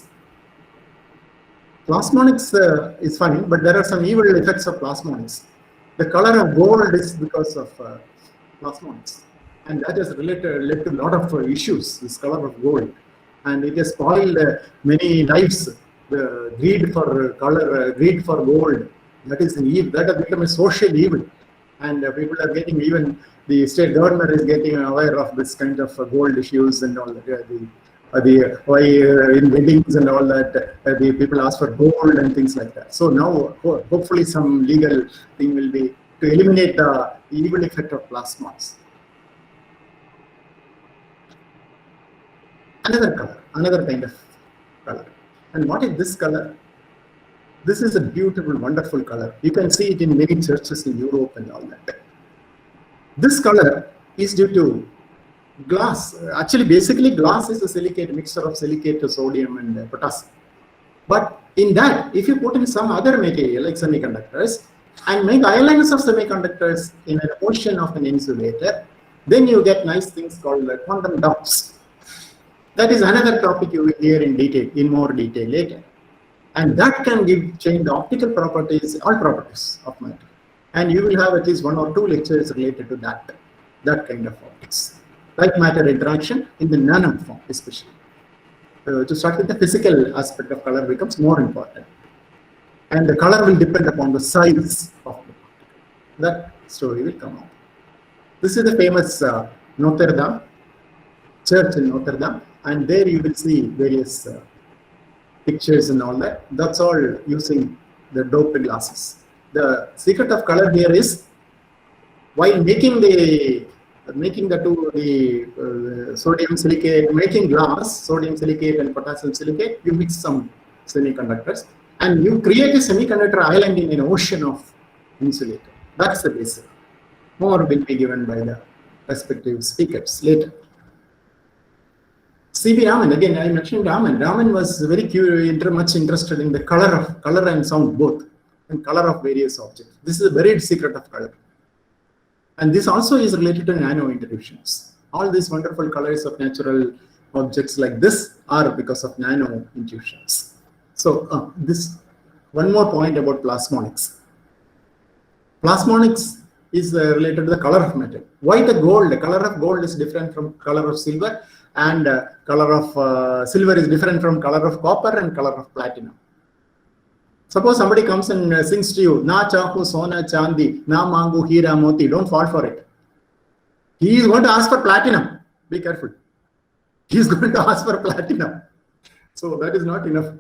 Plasmonics is fine, but there are some evil effects of plasmonics. The color of gold is because of plasmonics, and that has led to a lot of issues, this color of gold, and it has spoiled many lives. The greed for color, greed for gold, that is an evil, that has become a social evil, and people are getting, even the state government is getting aware of this kind of gold issues and all that. Why in weddings and all that, the people ask for gold and things like that. So now, hopefully, some legal thing will be to eliminate the evil effect of plasmas. Another color, another kind of color. And what is this color? This is a beautiful, wonderful color. You can see it in many churches in Europe and all that. This color is due to glass. Actually, basically, glass is a silicate, mixture of silicate, sodium, and potassium. But in that, if you put in some other material like semiconductors and make islands of semiconductors in an ocean of an insulator, Then you get nice things called quantum dots. That is another topic you will hear in more detail later. And that can change the optical properties, all properties of matter. And you will have at least 1 or 2 lectures related to that kind of optics. Light matter interaction in the nano form, especially. To start with, the physical aspect of color becomes more important. And the color will depend upon the size of the particle. That story will come out. This is the famous Notre Dame, church in Notre Dame, and there you will see various pictures and all that. That's all using the doped glasses. The secret of color here is, while making the sodium silicate, making glass, sodium silicate and potassium silicate, you mix some semiconductors and you create a semiconductor island in an ocean of insulator. That's the basic. More will be given by the respective speakers later. C.V. Raman, again I mentioned Raman. Raman was very much interested in the color and sound both, and color of various objects. This is a buried secret of color. And this also is related to nano intuitions. All these wonderful colors of natural objects like this are because of nano intuitions. So this one more point about plasmonics. Plasmonics is related to the color of metal. Why the gold? The color of gold is different from color of silver, and color of silver is different from color of copper and color of platinum. Suppose somebody comes and sings to you, Na chahu sona chandi, na mangu hira moti, don't fall for it. He is going to ask for platinum. Be careful. He is going to ask for platinum. So that is not enough.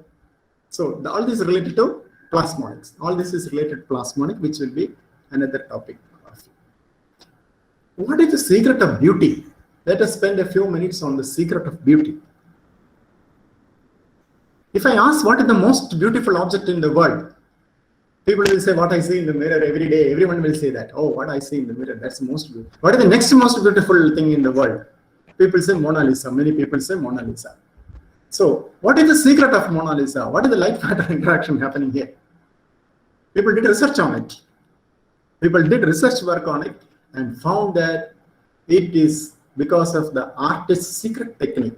So all this is related to plasmonics. All this is related to plasmonic, which will be another topic. What is the secret of beauty? Let us spend a few minutes on the secret of beauty. If I ask what is the most beautiful object in the world, people will say what I see in the mirror every day. Everyone will say that. Oh, what I see in the mirror, that's the most beautiful. What is the next most beautiful thing in the world? People say Mona Lisa. Many people say Mona Lisa. So what is the secret of Mona Lisa? What is the light matter interaction happening here? People did research on it. People did research work on it and found that it is because of the artist's secret technique.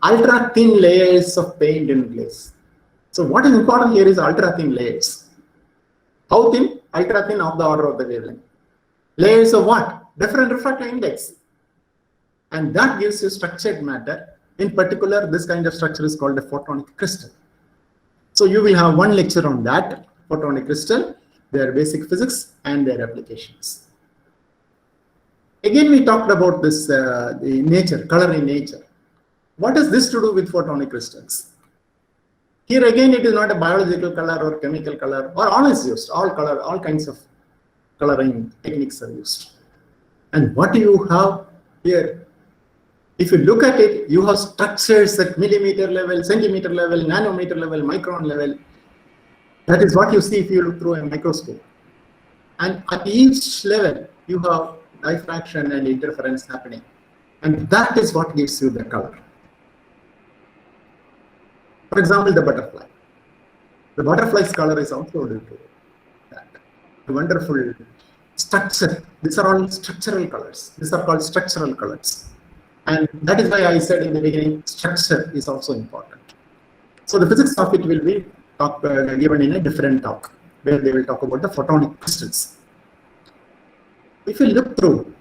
Ultra thin layers of paint and glaze. So what is important here is ultra thin layers. How thin? Ultra thin of the order of the wavelength. Layers of what? Different refractive index. And that gives you structured matter. In particular, this kind of structure is called a photonic crystal. So you will have one lecture on that, photonic crystal, their basic physics and their applications. Again, we talked about this, the nature, color in nature. What has this to do with photonic crystals? Here again, it is not a biological color or chemical color, or all is used, all color, all kinds of coloring techniques are used. And what do you have here? If you look at it, you have structures at millimeter level, centimeter level, nanometer level, micron level. That is what you see if you look through a microscope. And at each level, you have diffraction and interference happening. And that is what gives you the color. For example, the butterfly. The butterfly's color is also due to that. The wonderful structure. These are all structural colors. These are called structural colors. And that is why I said in the beginning, structure is also important. So the physics of it will be given in a different talk, where they will talk about the photonic crystals. If you look through,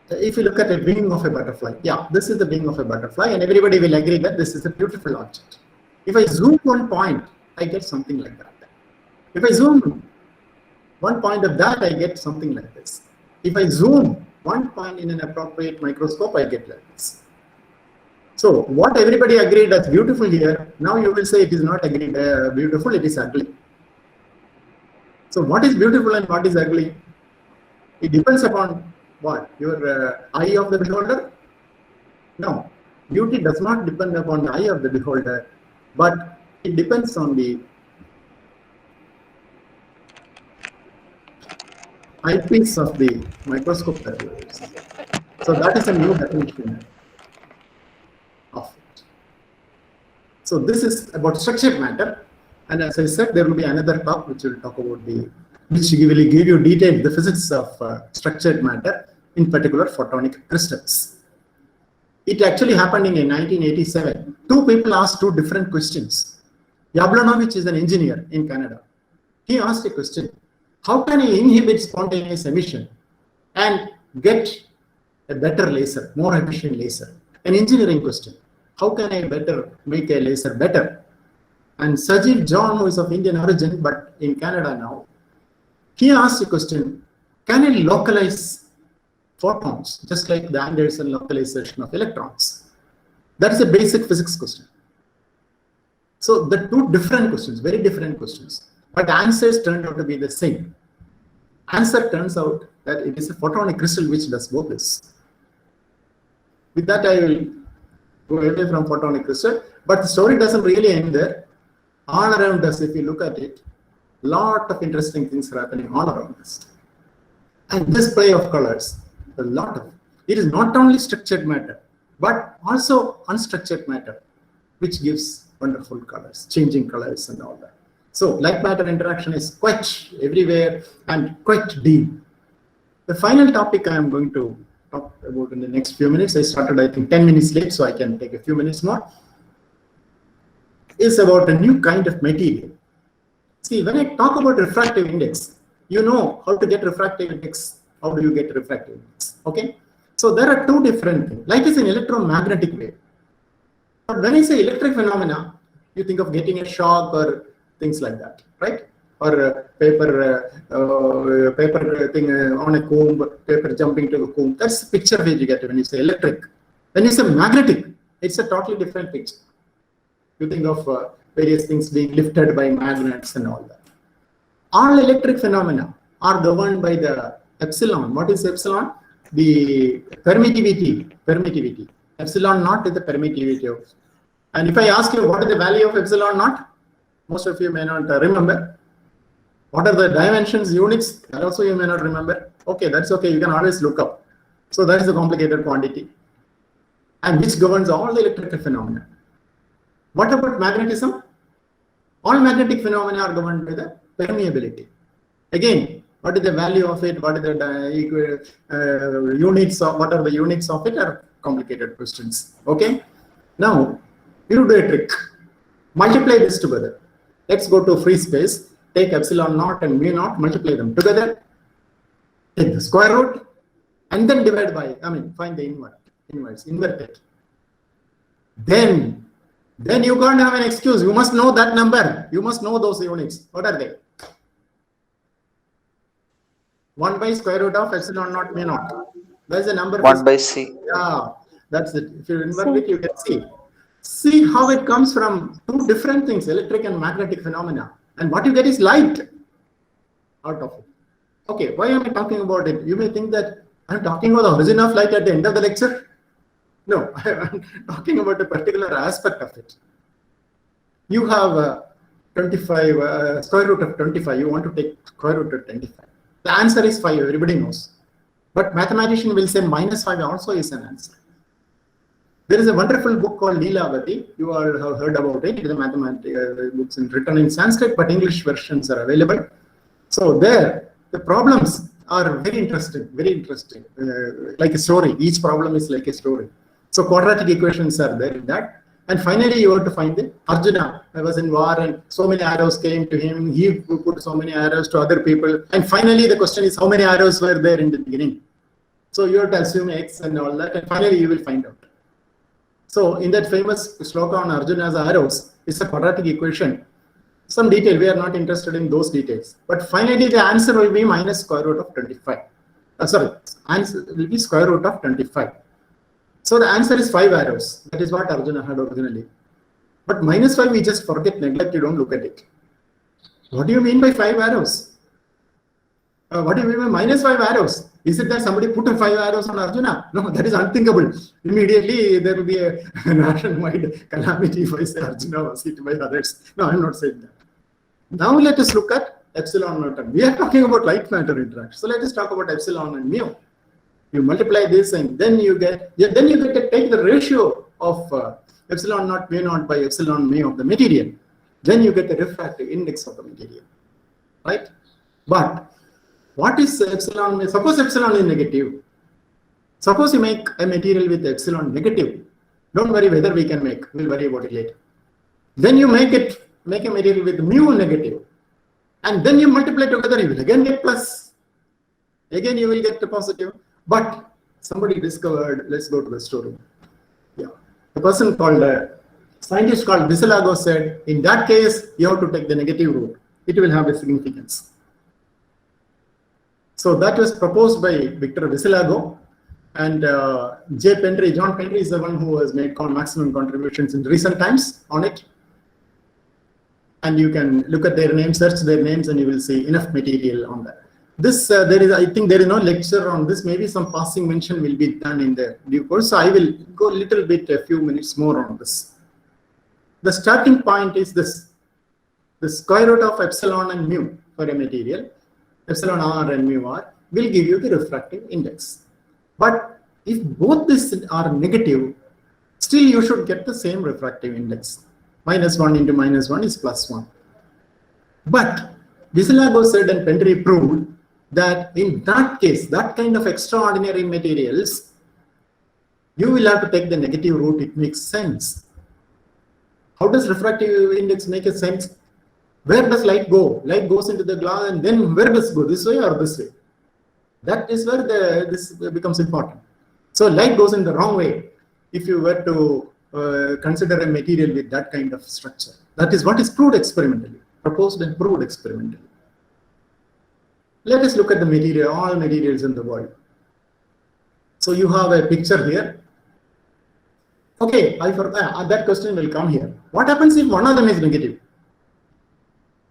if you look at a wing of a butterfly, yeah, this is the wing of a butterfly, and everybody will agree that this is a beautiful object. If I zoom one point, I get something like that. If I zoom one point of that, I get something like this. If I zoom one point in an appropriate microscope, I get like this. So what everybody agreed as beautiful here, now you will say it is not agreed beautiful, it is ugly. So what is beautiful and what is ugly? It depends upon what? Your eye of the beholder? No, beauty does not depend upon the eye of the beholder, but it depends on the eyepiece of the microscope that you use. So that is a new definition of it. So this is about structured matter, and as I said, there will be another talk which will talk about which will give you details, the physics of structured matter in particular photonic crystals. It actually happened in 1987. Two people asked two different questions. Yablonovich is an engineer in Canada. He asked a question, how can I inhibit spontaneous emission and get a better laser, more efficient laser? An engineering question. How can I make a laser better? And Sajeev John, who is of Indian origin, but in Canada now, he asked a question, can I localize photons, just like the Anderson localization of electrons? That is a basic physics question. So the two different questions, very different questions, but answers turned out to be the same. Answer turns out that it is a photonic crystal which does both this. With that, I will go away from photonic crystal, but the story doesn't really end there. All around us, if you look at it, lot of interesting things are happening all around us. And this play of colors, a lot of it is not only structured matter, but also unstructured matter, which gives wonderful colors, changing colors and all that. So light matter interaction is quite everywhere and quite deep. The final topic I am going to talk about in the next few minutes, I started I think 10 minutes late, so I can take a few minutes more, is about a new kind of material. See, when I talk about refractive index, you know how to get refractive index. How do you get refractive index? Okay. So there are two different things. Light is an electromagnetic wave. But when I say electric phenomena, you think of getting a shock or things like that, right? Or paper thing on a comb, paper jumping to a comb. That's the picture which you get when you say electric. When you say magnetic, it's a totally different picture. You think of various things being lifted by magnets and all that. All electric phenomena are governed by the epsilon. What is epsilon? The permittivity. Epsilon naught is the permittivity of. And if I ask you what is the value of epsilon naught, most of you may not remember. What are the dimensions, units? That also you may not remember. Okay, that's okay. You can always look up. So that is a complicated quantity, and which governs all the electrical phenomena. What about magnetism? All magnetic phenomena are governed by the permeability. Again, what is the value of it? What is the units of? What are the units of it? Are complicated questions. Okay. Now you do a trick. Multiply this together. Let's go to free space. Take epsilon naught and mu naught. Multiply them together. Take the square root, and then divide by. Find the invert it. Then you can't have an excuse. You must know that number. You must know those units. What are they? 1 by square root of epsilon naught mu naught. That's the number. 1 by C. Yeah, that's it. If you invert it, you can see. See how it comes from two different things, electric and magnetic phenomena. And what you get is light out of it. Okay, why am I talking about it? You may think that I'm talking about the origin of light at the end of the lecture. No, I'm talking about a particular aspect of it. You have 25, square root of 25. You want to take square root of 25. The answer is 5. Everybody knows. But mathematician will say minus 5 also is an answer. There is a wonderful book called Leelavati. You all have heard about it. It is a mathematics book written in Sanskrit, but English versions are available. So there, the problems are very interesting, like a story. Each problem is like a story. So quadratic equations are there in that. And finally, you have to find it. Arjuna was in war and so many arrows came to him. He put so many arrows to other people. And finally, the question is how many arrows were there in the beginning? So you have to assume X and all that. And finally, you will find out. So in that famous shloka on Arjuna's arrows, it's a quadratic equation. Some detail, we are not interested in those details. But finally, the answer will be minus square root of 25. Answer will be square root of 25. So the answer is 5 arrows. That is what Arjuna had originally. But minus 5, we just forget, neglect, you don't look at it. What do you mean by 5 arrows? What do you mean by minus 5 arrows? Is it that somebody put 5 arrows on Arjuna? No, that is unthinkable. Immediately, there will be a nationwide calamity if I say Arjuna was hit by others. No, I'm not saying that. Now let us look at epsilon naught. We are talking about light matter interaction. So let us talk about epsilon and mu. You multiply this and then you get to take the ratio of epsilon naught mu naught by epsilon mu of the material. Then you get the refractive index of the material, right? But what is epsilon? Suppose epsilon is negative. Suppose you make a material with epsilon negative. Don't worry whether we can make, we'll worry about it later. Then you make a material with mu negative, and then you multiply together, you will again get plus. Again, you will get the positive. But somebody discovered, let's go to the story. Yeah. A person called, scientist called Basilago said, in that case, you have to take the negative root. It will have a significance. So that was proposed by Victor Basilago, and John Pendry is the one who has made maximum contributions in recent times on it. And you can look at their names, search their names, and you will see enough material on that. This, I think there is no lecture on this. Maybe some passing mention will be done in the due course. So I will go a little bit, a few minutes more on this. The starting point is this: the square root of epsilon and mu for a material, epsilon r and mu r, will give you the refractive index. But if both these are negative, still you should get the same refractive index. -1 into -1 is +1. But Basilago said and Pendry proved that in that case, that kind of extraordinary materials, you will have to take the negative root. It makes sense. How does refractive index make a sense? Where does light go? Light goes into the glass, and then where does it go? This way or this way? That is where this becomes important. So light goes in the wrong way if you were to consider a material with that kind of structure. That is what is proved experimentally, proposed and proved experimentally. Let us look at the material, all materials in the world. So you have a picture here. Okay, I forgot that question will come here. What happens if one of them is negative?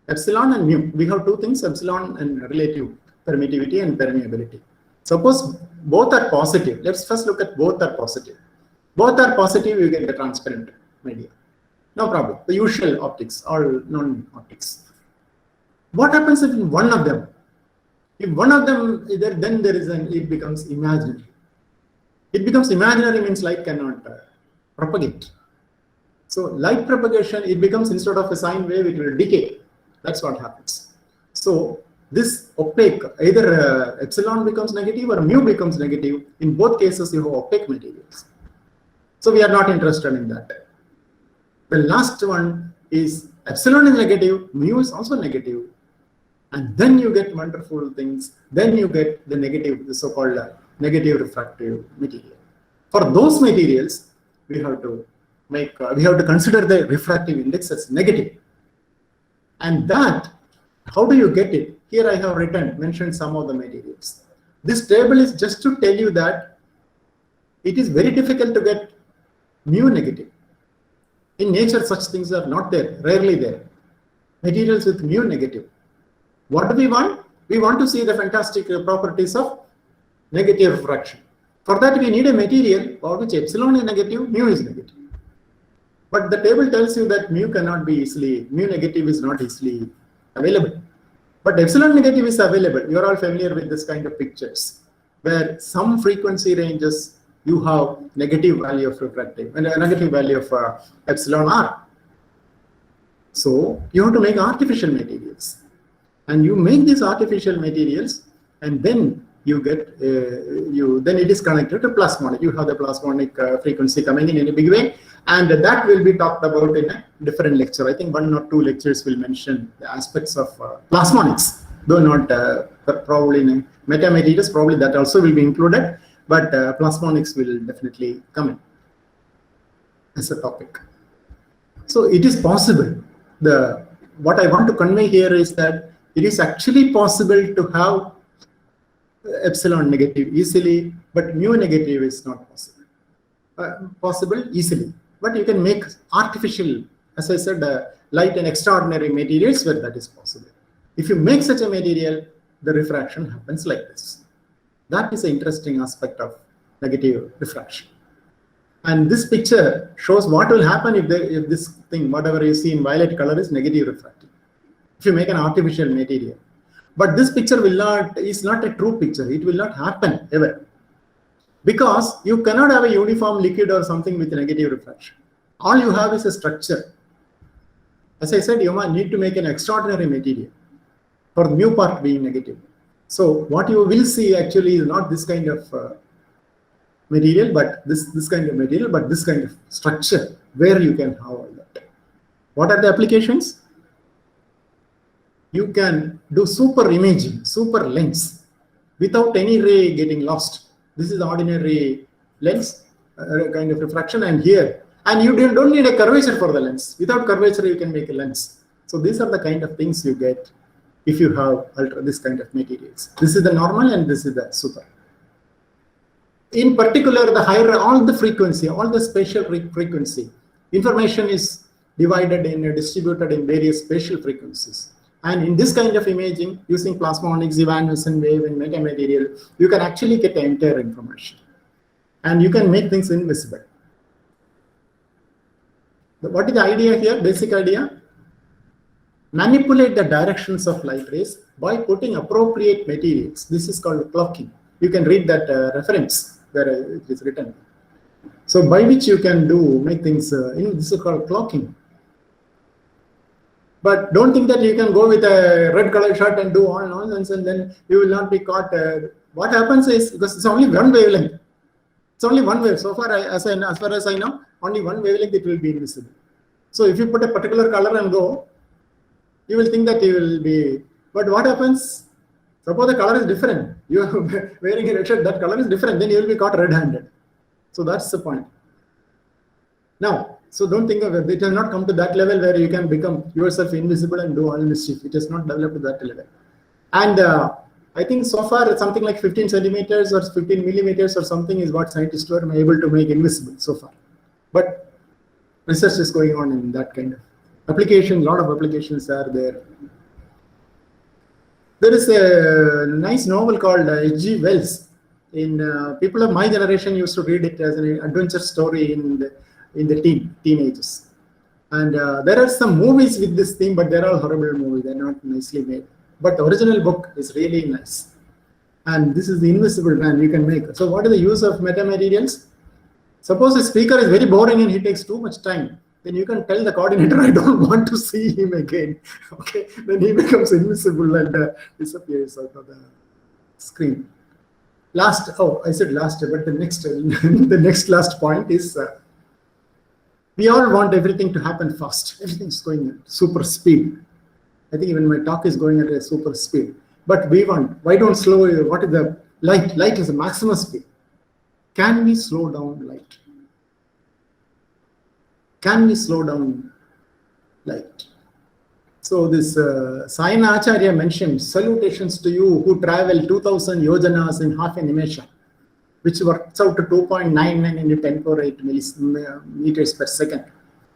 Epsilon and mu. We have two things: epsilon and relative permittivity and permeability. Suppose both are positive. Let's first look at both are positive. Both are positive, you get the transparent media. No problem. The usual optics, all non-optics. What happens if one of them? If one of them, then there is it becomes imaginary. It becomes imaginary means light cannot propagate. So light propagation, it becomes, instead of a sine wave, it will decay. That's what happens. So this opaque, either epsilon becomes negative or mu becomes negative. In both cases, you have opaque materials. So we are not interested in that. The last one is epsilon is negative, mu is also negative. And then you get wonderful things. Then you get the negative, the so-called negative refractive material. For those materials, we have to consider the refractive index as negative. And that, how do you get it? Here I have mentioned some of the materials. This table is just to tell you that it is very difficult to get mu negative. In nature, such things are not there, rarely there. Materials with mu negative. What do we want? We want to see the fantastic properties of negative refraction. For that, we need a material for which epsilon is negative, mu is negative. But the table tells you that mu negative is not easily available. But epsilon negative is available. You are all familiar with this kind of pictures, where some frequency ranges you have negative value of refractive and a negative value of epsilon r. So you have to make artificial materials. And you make these artificial materials, and then you get then it is connected to plasmonic. You have the plasmonic frequency coming in a big way, and that will be talked about in a different lecture. I think 1 or 2 lectures will mention the aspects of plasmonics, though not probably in metamaterials. Probably that also will be included, but plasmonics will definitely come in as a topic. So it is possible. What I want to convey here is that it is actually possible to have epsilon negative easily, but mu negative is not possible. Possible easily, but you can make artificial, as I said, light and extraordinary materials where that is possible. If you make such a material, the refraction happens like this. That is an interesting aspect of negative refraction. And this picture shows what will happen if this thing, whatever you see in violet color, is negative refractive. If you make an artificial material. But this picture is not a true picture. It will not happen ever. Because you cannot have a uniform liquid or something with negative refraction. All you have is a structure. As I said, you need to make an extraordinary material for the mu part being negative. So what you will see actually is not this kind of material, but this kind of material, but this kind of structure where you can have all that. What are the applications? You can do super imaging, super lens, without any ray getting lost. This is the ordinary lens, kind of refraction, and here. And you don't need a curvature for the lens. Without curvature, you can make a lens. So these are the kind of things you get if you have this kind of materials. This is the normal and this is the super. In particular, the higher, all the frequency, all the spatial frequency, information is divided in, distributed in various spatial frequencies. And in this kind of imaging, using plasmonics, evanescent wave, and metamaterial, you can actually get the entire information. And you can make things invisible. What is the idea here? Basic idea? Manipulate the directions of light rays by putting appropriate materials. This is called clocking. You can read that reference where it is written. So by which you can make things, this is called clocking. But don't think that you can go with a red color shirt and do all nonsense and then you will not be caught. What happens is, because it's only one wavelength. It's only one wave. So far, as far as I know, only one wavelength it will be invisible. So if you put a particular color and go, you will think that you will be. But what happens? Suppose the color is different. You are wearing a red shirt, that color is different. Then you will be caught red-handed. So that's the point. Now, so don't think of it. It has not come to that level where you can become yourself invisible and do all mischief. It has not developed to that level. And I think so far it's something like 15 centimeters or 15 millimeters or something is what scientists were able to make invisible so far. But research is going on in that kind of application. A lot of applications are there. There is a nice novel called H.G. Wells. People of my generation used to read it as an adventure story in the teenagers. And there are some movies with this theme, but they're all horrible movies. They're not nicely made. But the original book is really nice. And this is the invisible man you can make. So what is the use of metamaterials? Suppose a speaker is very boring and he takes too much time. Then you can tell the coordinator, I don't want to see him again. Okay, then he becomes invisible and disappears out of the screen. I said last, but the next last point is we all want everything to happen fast. Everything's going at super speed. I think even my talk is going at a super speed. But why don't slow? What is the light? Light is a maximum speed. Can we slow down light? Can we slow down light? So this Sayana Acharya mentioned, salutations to you who travel 2000 yojanas in half an nimesha, which works out to 2.99 into 10 power 8 meters per second.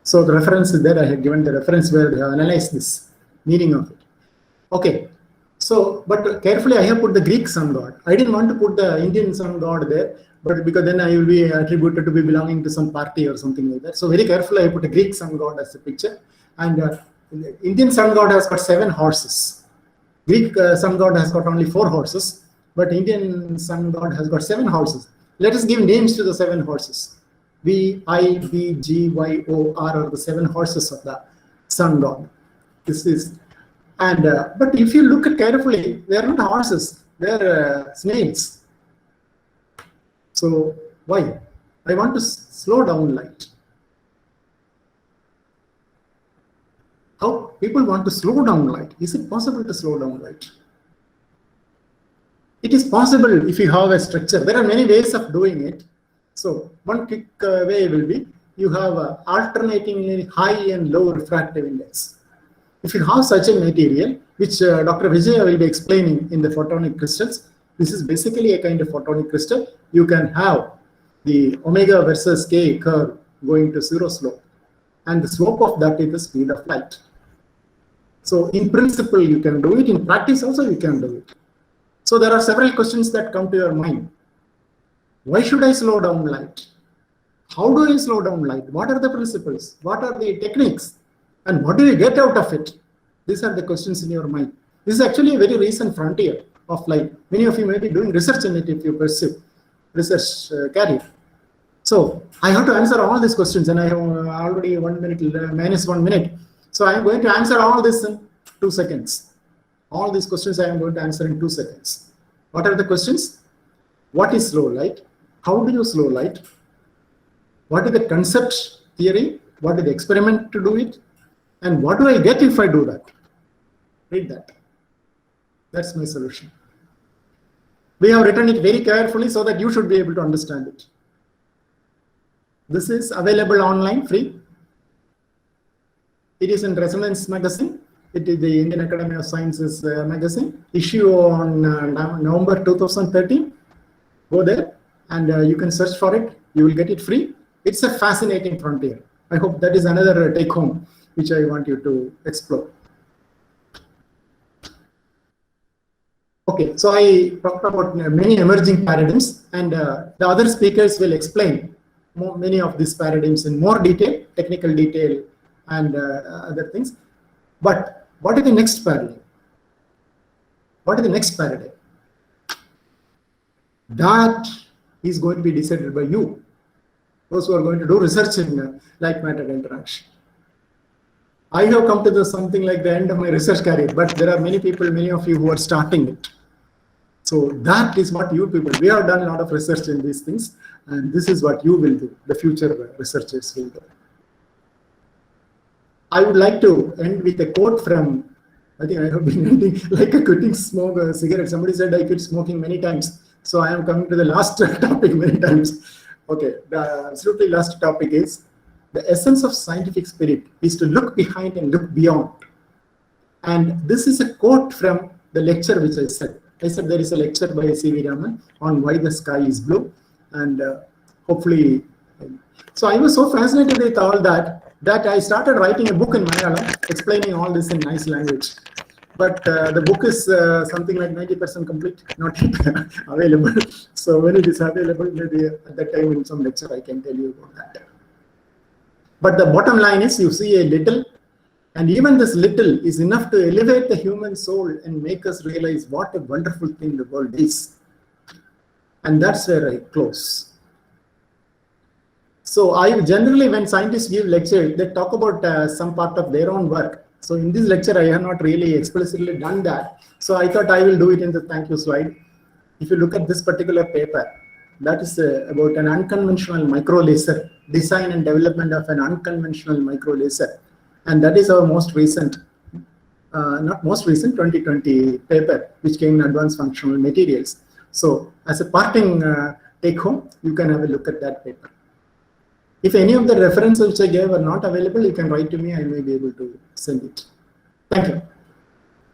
So the reference is there. I have given the reference where they have analyzed this meaning of it. Okay. So, but carefully I have put the Greek sun god. I didn't want to put the Indian sun god there, but because then I will be attributed to be belonging to some party or something like that. So very carefully I put a Greek sun god as a picture. And the Indian sun god has got 7 horses. Greek sun god has got only 4 horses, but Indian sun god has got 7 horses. Let us give names to the 7 horses. V, I, B, G, Y, O, R are the 7 horses of the sun god. This is, and but if you look at carefully, they are not horses, they are snails. So why? I want to slow down light. How people want to slow down light? Is it possible to slow down light? It is possible if you have a structure. There are many ways of doing it. So one quick way will be you have alternating high and low refractive index. If you have such a material, which Dr. Vijaya will be explaining in the photonic crystals, this is basically a kind of photonic crystal. You can have the omega versus k curve going to 0 slope, and the slope of that is the speed of light. So in principle, you can do it. In practice also, you can do it. So there are several questions that come to your mind. Why should I slow down light? How do I slow down light? What are the principles? What are the techniques? And what do you get out of it? These are the questions in your mind. This is actually a very recent frontier of light. Many of you may be doing research in it if you pursue research career. So I have to answer all these questions, and I have already 1 minute, minus 1 minute. So I am going to answer all this in 2 seconds. All these questions I am going to answer in 2 seconds. What are the questions? What is slow light? how do you slow light? What is the concept theory? What is the experiment to do it? And what do I get if I do that? Read that. That's my solution. We have written it very carefully so that you should be able to understand it. This is available online, free. It is in Resonance magazine. It is the Indian Academy of Sciences magazine, issue on November 2013. Go there and you can search for it. You will get it free. It's a fascinating frontier. I hope that is another take home which I want you to explore. Okay, so I talked about many emerging paradigms, and the other speakers will explain many of these paradigms in more detail, technical detail, and other things. But what is the next paradigm? What is the next paradigm? That is going to be decided by you, those who are going to do research in light matter interaction. I have come to something like the end of my research career, but there are many people, many of you who are starting it. So that is what you people, we have done a lot of research in these things, and this is what you will do, the future researchers will do. I would like to end with a quote from, I think I have been ending like a quitting smoke a cigarette. Somebody said I quit smoking many times. So I am coming to the last topic many times. Okay, the absolutely last topic is, the essence of scientific spirit is to look behind and look beyond. And this is a quote from the lecture which I said. I said there is a lecture by C.V. Raman on why the sky is blue. And hopefully, so I was so fascinated with all that I started writing a book in Malayalam explaining all this in nice language. But the book is something like 90% complete, not yet available. So when it is available, maybe at that time in some lecture I can tell you about that. But the bottom line is, you see a little, and even this little is enough to elevate the human soul and make us realize what a wonderful thing the world is. And that's where I close. So I generally, when scientists give lectures, they talk about some part of their own work. So in this lecture, I have not really explicitly done that. So I thought I will do it in the thank you slide. If you look at this particular paper, that is about an unconventional micro laser, design and development of an unconventional micro laser. And that is our most recent, not most recent, 2020 paper, which came in Advanced Functional Materials. So as a parting take home, you can have a look at that paper. If any of the references which I gave are not available, you can write to me. I may be able to send it. Thank you.